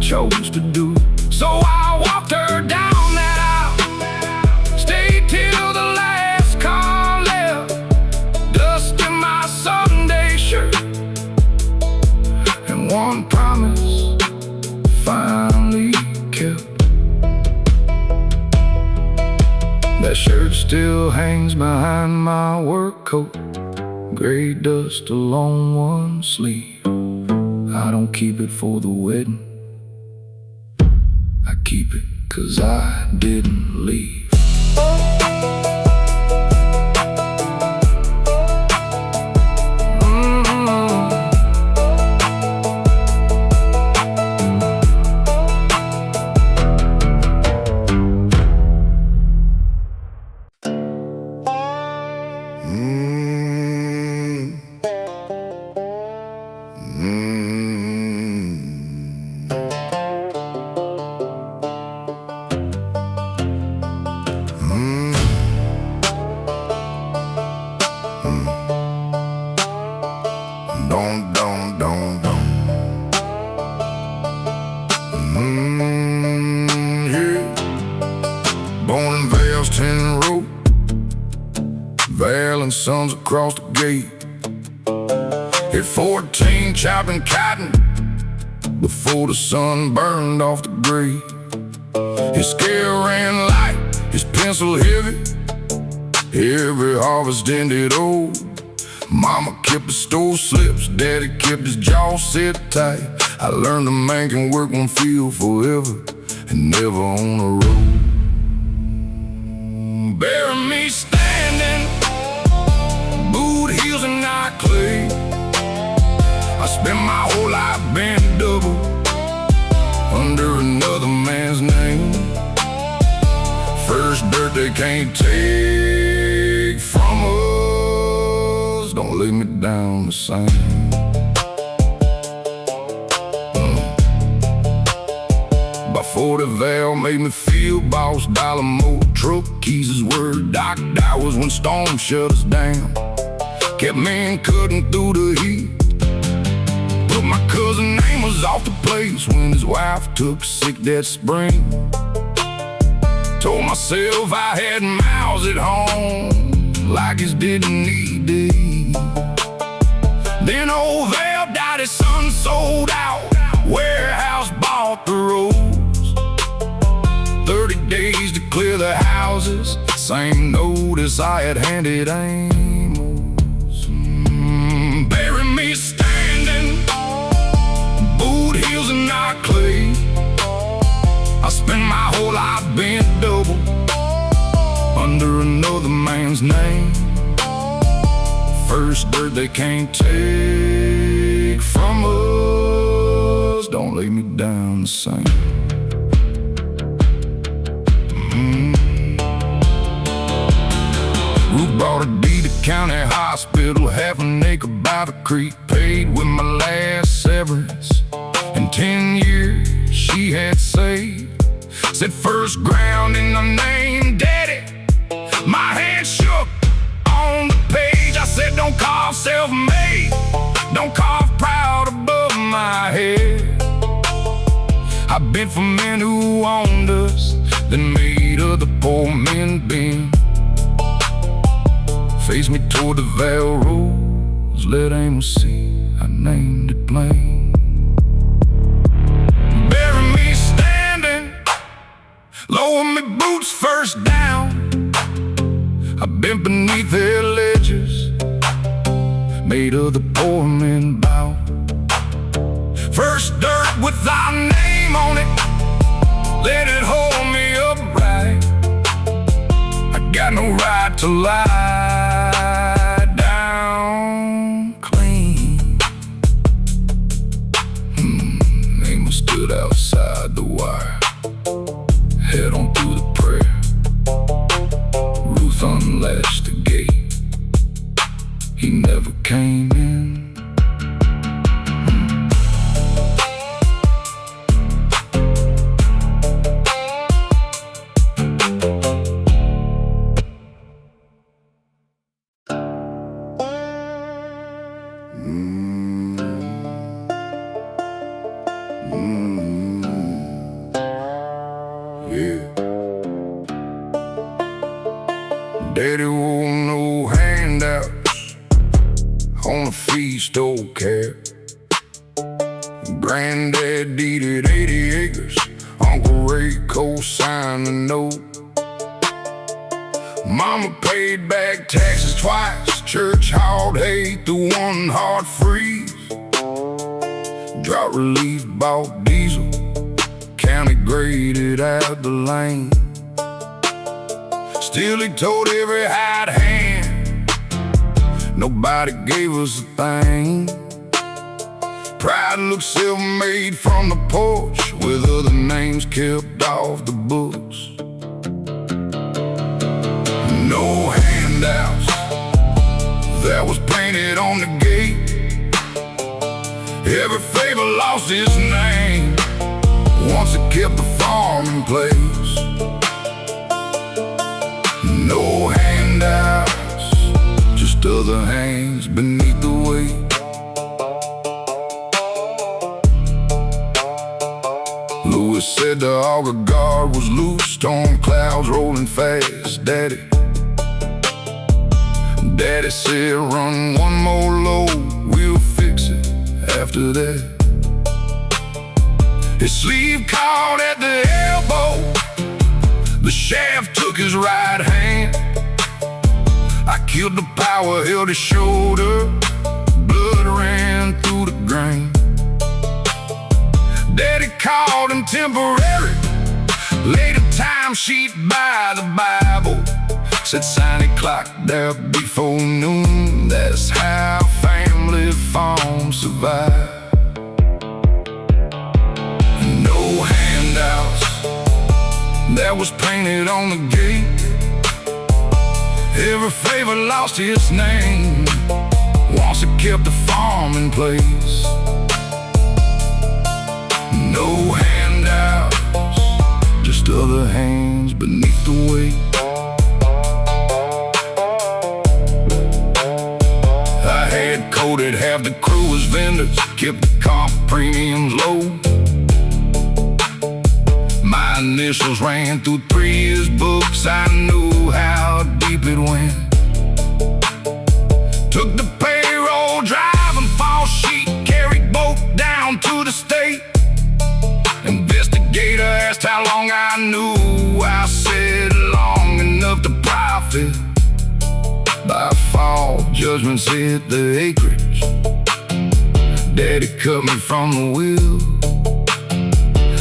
chose to do. So I walked her down that aisle, stayed till the last car left. Dust in my Sunday shirt, and one promise finally kept. That shirt still hangs behind my work coat, gray dust along one sleeve. I don't keep it for the wedding, I keep it 'cause I didn't leave. Sons across the gate. At 14, chopping cotton before the sun burned off the grave. His scale ran light, his pencil heavy. Every harvest ended old. Mama kept the stove slips, daddy kept his jaw set tight. I learned a man can work one field forever and never on the road. Bury me standing, boot heels and not clay. I spent my whole life bent double under another man's name. First dirt they can't take from us, don't lay me down the same. By 40 Val made me feel boss dollar more. Truck keys is word, docked hours when storm shut us down. Kept men cutting through the heat, but my cousin name was off the place when his wife took sick that spring. Told myself I had mouths at home, like his didn't need to eat. Then old Val died, his son sold out, warehouse bought the roads. 30 days to clear the houses, same notice I had handed Amos. Bury me standing, boot heels and not clay. I spent my whole life bent double under another man's name. First dirt they can't take from us, don't lay me down the same. Ruth brought a deed to county hospital, half an acre by the creek, paid with my last severance. In 10 years she had saved. Said first ground in her name, daddy. My hand shook on the page. I said don't cough self-made, don't cough proud above my head. I bent for men who owned us, then made other poor men bend. Faced me toward the Backroads, let Amos see I named it plain. Bury me standing, lower me boots first down. I bent beneath their ledges, made other poor men bow. First dirt with our name name on it, let it hold me upright. I got no right to lie down clean. Name stood outside the wire, head on through the prayer. Ruth unlatched the gate, he never came in. Daddy wore no handouts on a feast, don't care. Granddad deeded 80 acres, Uncle Ray co-signed the note. Mama paid back taxes twice, church hauled hay through one hard freeze. Drought relief bought diesel, county graded out the lane. Still he told every hired hand, nobody gave us a thing. Pride looked self-made from the porch, with other names kept off the books. No handouts, that was painted on the gate. Every favor lost its name, once it kept the farm in place. No handouts, just other hands beneath the weight. Lewis said the auger guard was loose, storm clouds rolling fast. Daddy said run one more load, we'll fix it after that. His sleeve caught at the elbow, the shaft took his right hand. I killed the power, held his shoulder, blood ran through the grain. Daddy called him temporary, laid a time sheet by the Bible. Said sign it clock there before noon, that's how family farms survive. No handouts, that was painted on the gate. Every favor lost its name, once it kept the farm in place. No handouts, just other hands beneath the weight. I had coded half the crew as vendors, kept the comp premiums low. My initials ran through 3 years' books, I knew how deep it went. Took the payroll, driving false sheet, carried both down to the state. Investigator asked how long I knew, I said long enough to profit. By fall, judgments hit the acreage. Daddy cut me from the wheel,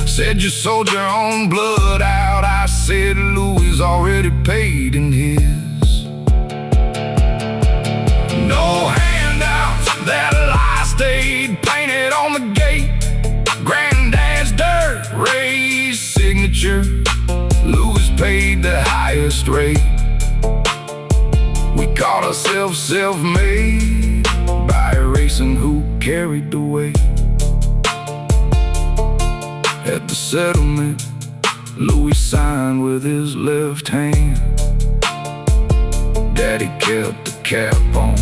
said you sold your own blood out. I said Louis already paid in his. No handouts, that lie stayed painted on the gate. Granddad's dirt, Ray's signature, Louis paid the highest rate. We caught ourselves self-made by erasing who carried the weight. At the settlement, Louis signed with his left hand. Daddy kept the cap on.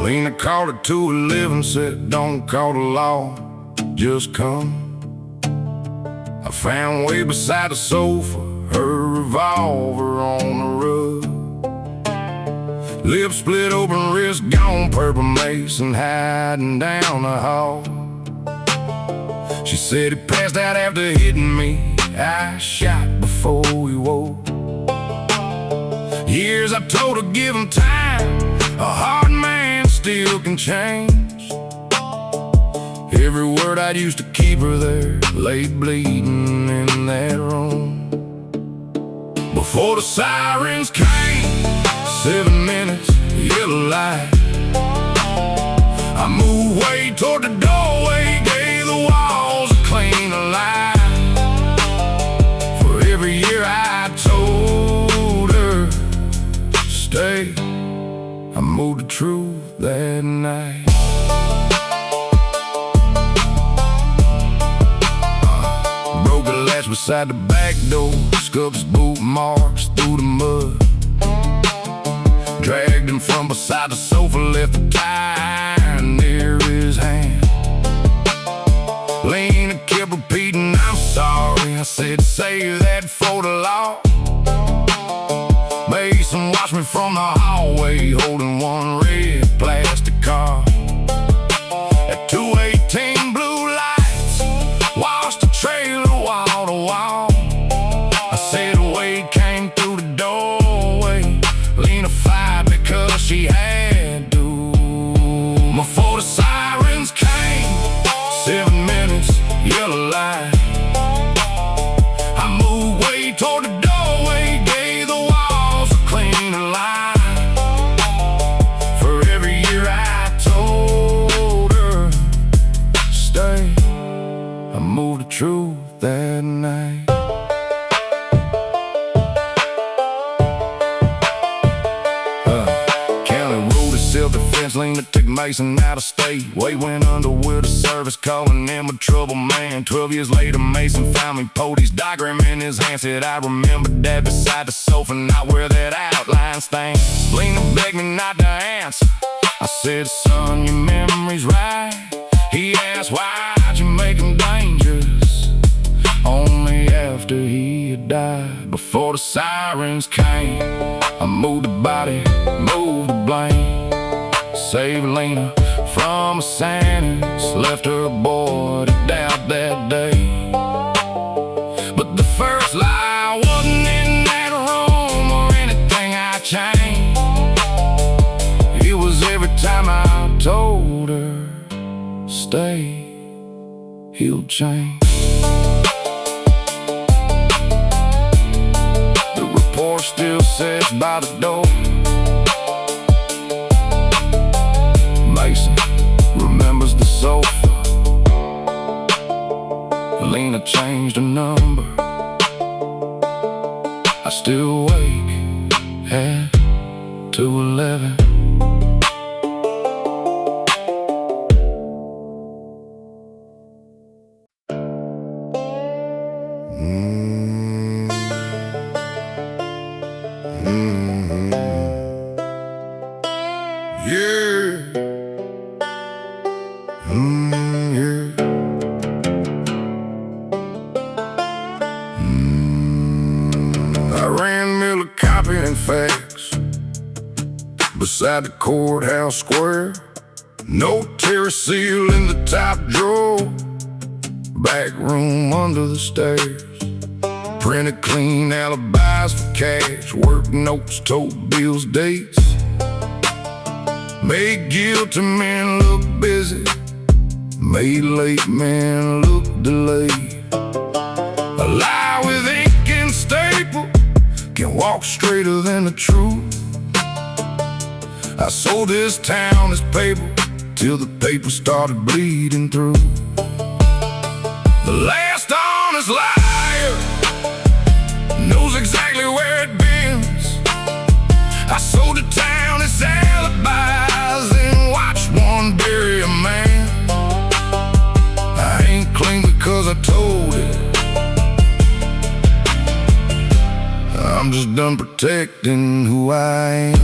Lena called it 211, said don't call the law, just come. I found way beside the sofa, her revolver on the rug. Lips split open, wrist gone, purple mason hiding down the hall. She said he passed out after hitting me. I shot before we woke. Years I told her give him time, a hard man still can change. Every word I used to keep her there lay bleeding in that room. Before the sirens came, 7 minutes, yellow light. I moved way toward the doorway, gave the walls a clean alive. For every year I told her to stay, I moved the truth that night. Broke the latch beside the back door, scuffs, boot marks through the mud. Dragged him from beside the sofa, left the tie near his hand. Lena kept repeating, I'm sorry. I said, save that for the law. Mason watched me from the hallway, holding one red plastic car. At 218 blue lights, washed the trailer wall to wall. I said, Wade came through the doorway. Lena fired because she had to. Before the sirens came, 7 minutes, yellow light. I moved way toward the doorway, gave the walls a clean line. For every year I told her stay, I moved the truth that night. Self-defense, Lena took Mason out of state. Wade went under with a service, calling him a trouble man. 12 years later, Mason found me, pulled his diagram in his hand. Said, I remember that beside the sofa, not where that outline stands. Lena begged me not to answer. I said, son, your memory's right. He asked, why'd you make him dangerous? Only after he had died. Before the sirens came, I moved the body, moved the blame. Saved Lena from a sentence, left her boy to doubt that day. But the first lie wasn't in that room or anything I changed. It was every time I told her, stay, he'll change. The report still sits by the door. Mason remembers the sofa. Lena changed her number. I still wake at 2:11. Beside the courthouse square, no terrace seal in the top drawer. Back room under the stairs, printed clean alibis for cash. Work notes, tote bills, dates. Made guilty men look busy, made late men look delayed. A lie with ink and staple can walk straighter than the truth. I sold this town as paper till the paper started bleeding through. The last honest liar knows exactly where it bends. I sold the town as alibis and watched one bury a man. I ain't clean because I told it. I'm just done protecting who I am.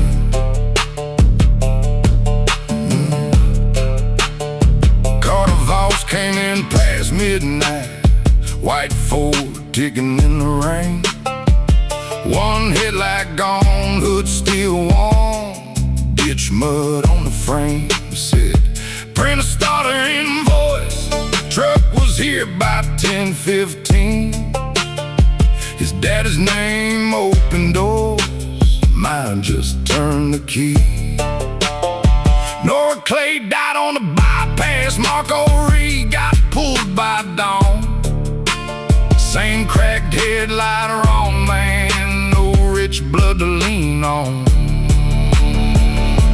Came in past midnight, white Ford ticking in the rain. One headlight gone, hood still warm. Ditch mud on the frame, said print a starter invoice. Truck was here by 10:15. His daddy's name opened doors, mine just turned the key. Nora Clay died on the bypass. Marco Reed got pulled by dawn. Same cracked headlight, wrong man, no rich blood to lean on.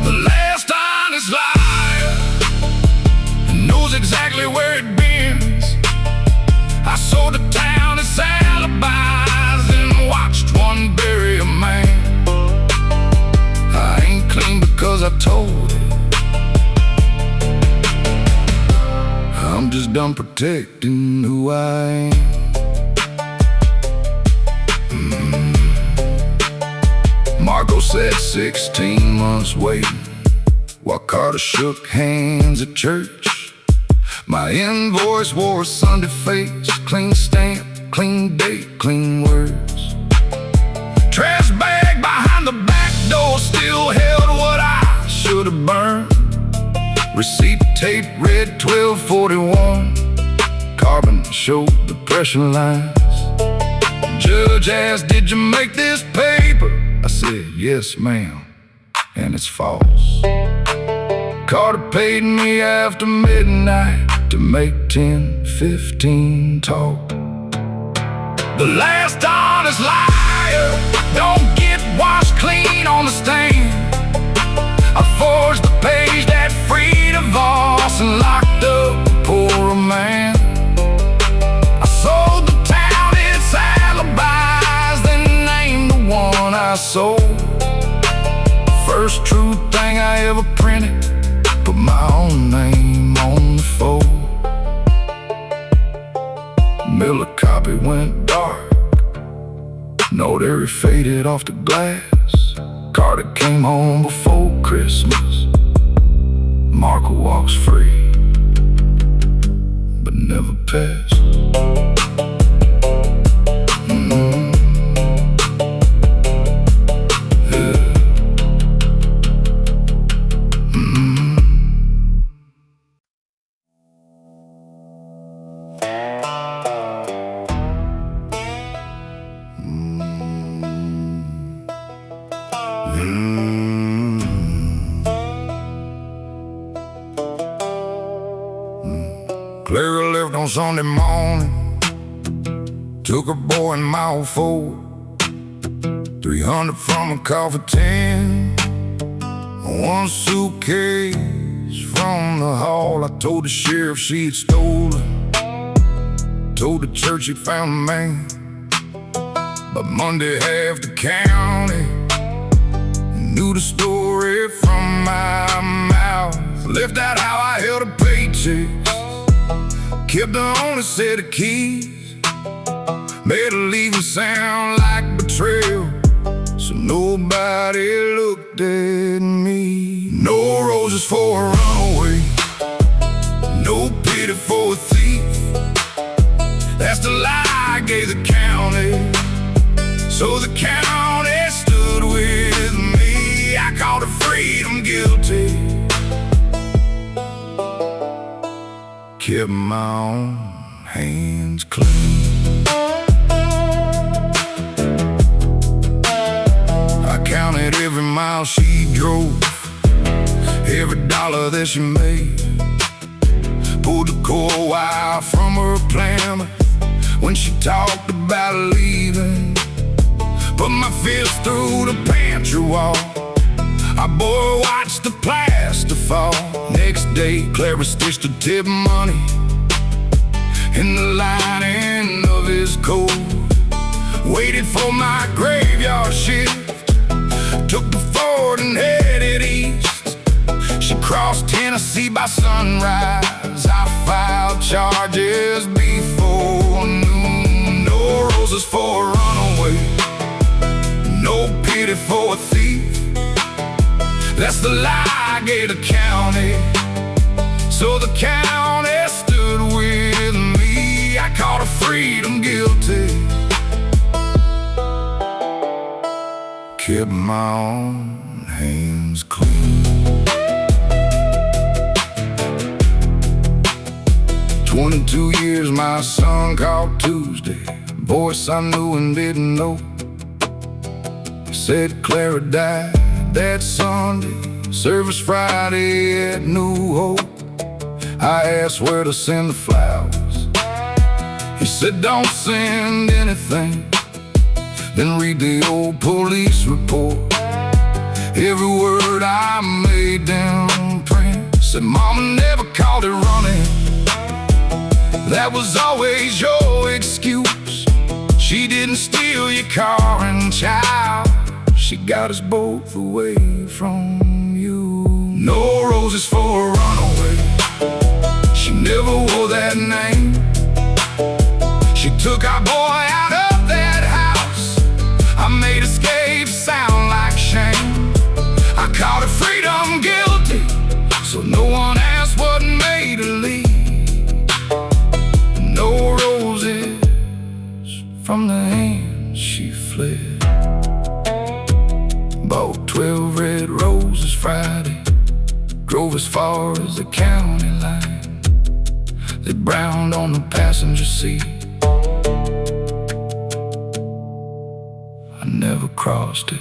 The last honest liar knows exactly where it bends. I sold the town its alibis and watched one bury a man. I ain't clean because I told it. I'm just done protecting who I am. Marco said 16 months waiting, while Carter shook hands at church. My invoice wore a Sunday face, clean stamp, clean date, clean words. Trash bag behind the back door still held what I should have burned. Receipt tape read 1241. Carbon showed the pressure lines. Judge asked, did you make this paper? I said, yes, ma'am, and it's false. Carter paid me after midnight to make 10-15 talk. The last honest liar don't get washed clean on the stand. I forged the page that freed divorce and locked up a poor man. I sold the town its alibis, then named the one I sold. First true thing I ever printed, put my own name on the fold. Miller copy went dark, notary faded off the glass. Carter came home before Christmas. Marco walks free, but never passed. Clara left on Sunday morning, took her boy and my old Ford. 300 from a car for 10, one suitcase from the hall. I told the sheriff she had stolen, told the church he'd found a man. But Monday half the county knew the story from my mouth. Left out how I held a paycheck, kept the only set of keys, made her leaving sound like betrayal, so nobody looked at me. No roses for a runaway, no pity for a thief. That's the lie I gave the county, so the county stood with me. I called her freedom guilty, kept my own hands clean. I counted every mile she drove, every dollar that she made. Pulled the core wire from her Plymouth when she talked about leaving. Put my fist through the pantry wall, our boy watched the plaster fall. Next day, Clara stitched the tip money in the lining of his coat. Waited for my graveyard shift, took the Ford and headed east. She crossed Tennessee by sunrise. I filed charges before noon. No roses for a runaway, no pity for a thief. That's the lie I gave the county, so the county stood with me. I called her freedom guilty, kept my own hands clean. 22 years my son called Tuesday, voice I knew and didn't know. He said Clara died that Sunday, service Friday at New Hope. I asked where to send the flowers. He said don't send anything, then read the old police report. Every word I made down print. Said mama never called it running, that was always your excuse. She didn't steal your car and child, she got us both away from you. No roses for a runaway, she never wore that name. She took our boy out of that house, I made escape sound like shame. I called her freedom guilty, so no one asked what made her leave. No roses from the hand she fled. Bought 12 red roses Friday, drove as far as the county line. They browned on the passenger seat, I never crossed it.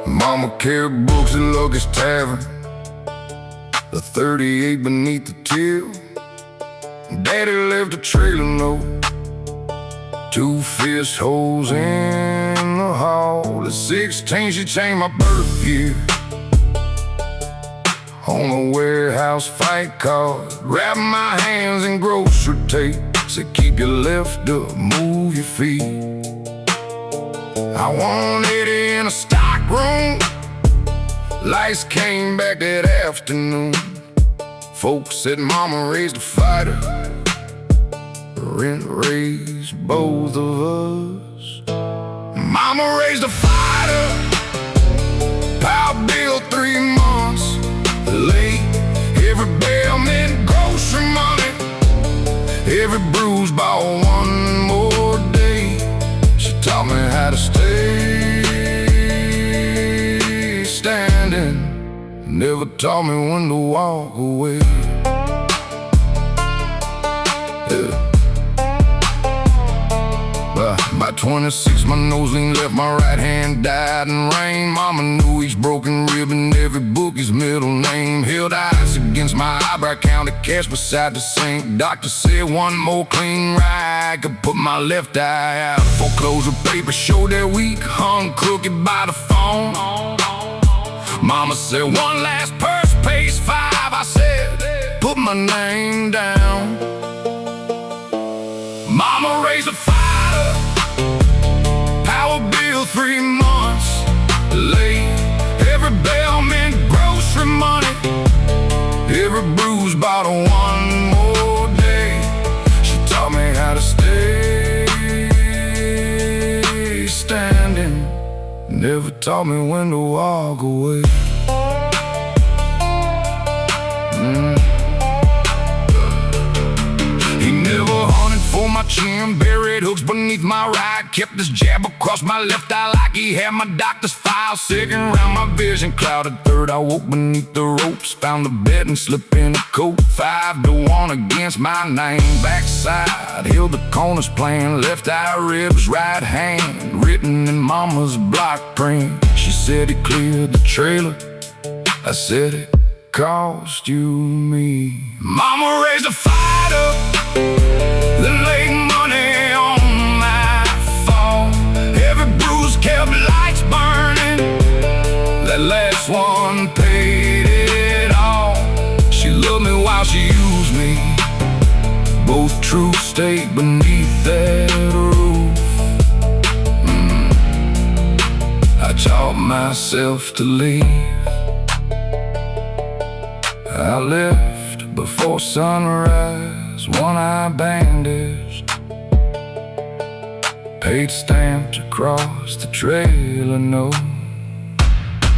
Mama carried books at Lucky's Tavern, the 38 beneath the till. Daddy left a trailer load, 2 fist holes in the hall. At 16 she changed my birth year on a warehouse fight card, wrapped my hands in grocery tape, said keep your left up, move your feet. I wanted in a stock room, lights came back that afternoon. Folks said mama raised a fighter, rent raised both of us. Mama raised a fighter, power bill 3 months late. Every bell meant grocery money, every bruise bought one more day. She taught me how to stay standing, never taught me when to walk away. By 26 my nose lean left, my right hand died in rain. Mama knew each broken rib and every book his middle name. Held ice against my eyebrow, counted cash beside the sink. Doctor said one more clean ride could put my left eye out. Foreclosure papers showed that week, hung crooked by the phone. Mama said one last purse pays 5. I said put my name down. Mama raised a fighter, power bill 3 months late. Every bell meant grocery money, every bruise bought one more day. She taught me how to stay standing, never taught me when to walk away. He never hunted for my chin, buried hooks beneath my right, kept his jab across my left eye like he had my doctor's file. Second round my vision clouded, third I woke beneath the ropes, found the bed and slipped in a coat. 5 to 1 against my name, backside held the corners playing, left eye ribs, right hand written in mama's block print. She said it cleared the trailer, I said it cost you me. Mama raised a fighter, then laid money on my fall. Every bruise kept lights burning, that last last one paid it all. She loved me while she used me. Both true stayed beneath that roof. I taught myself to leave. I left before sunrise, one eye bandaged, paid stamped across the trailer note.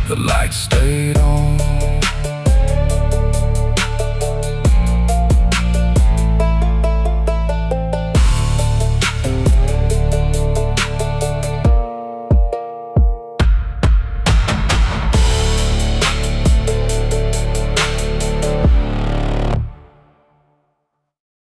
The light stayed on.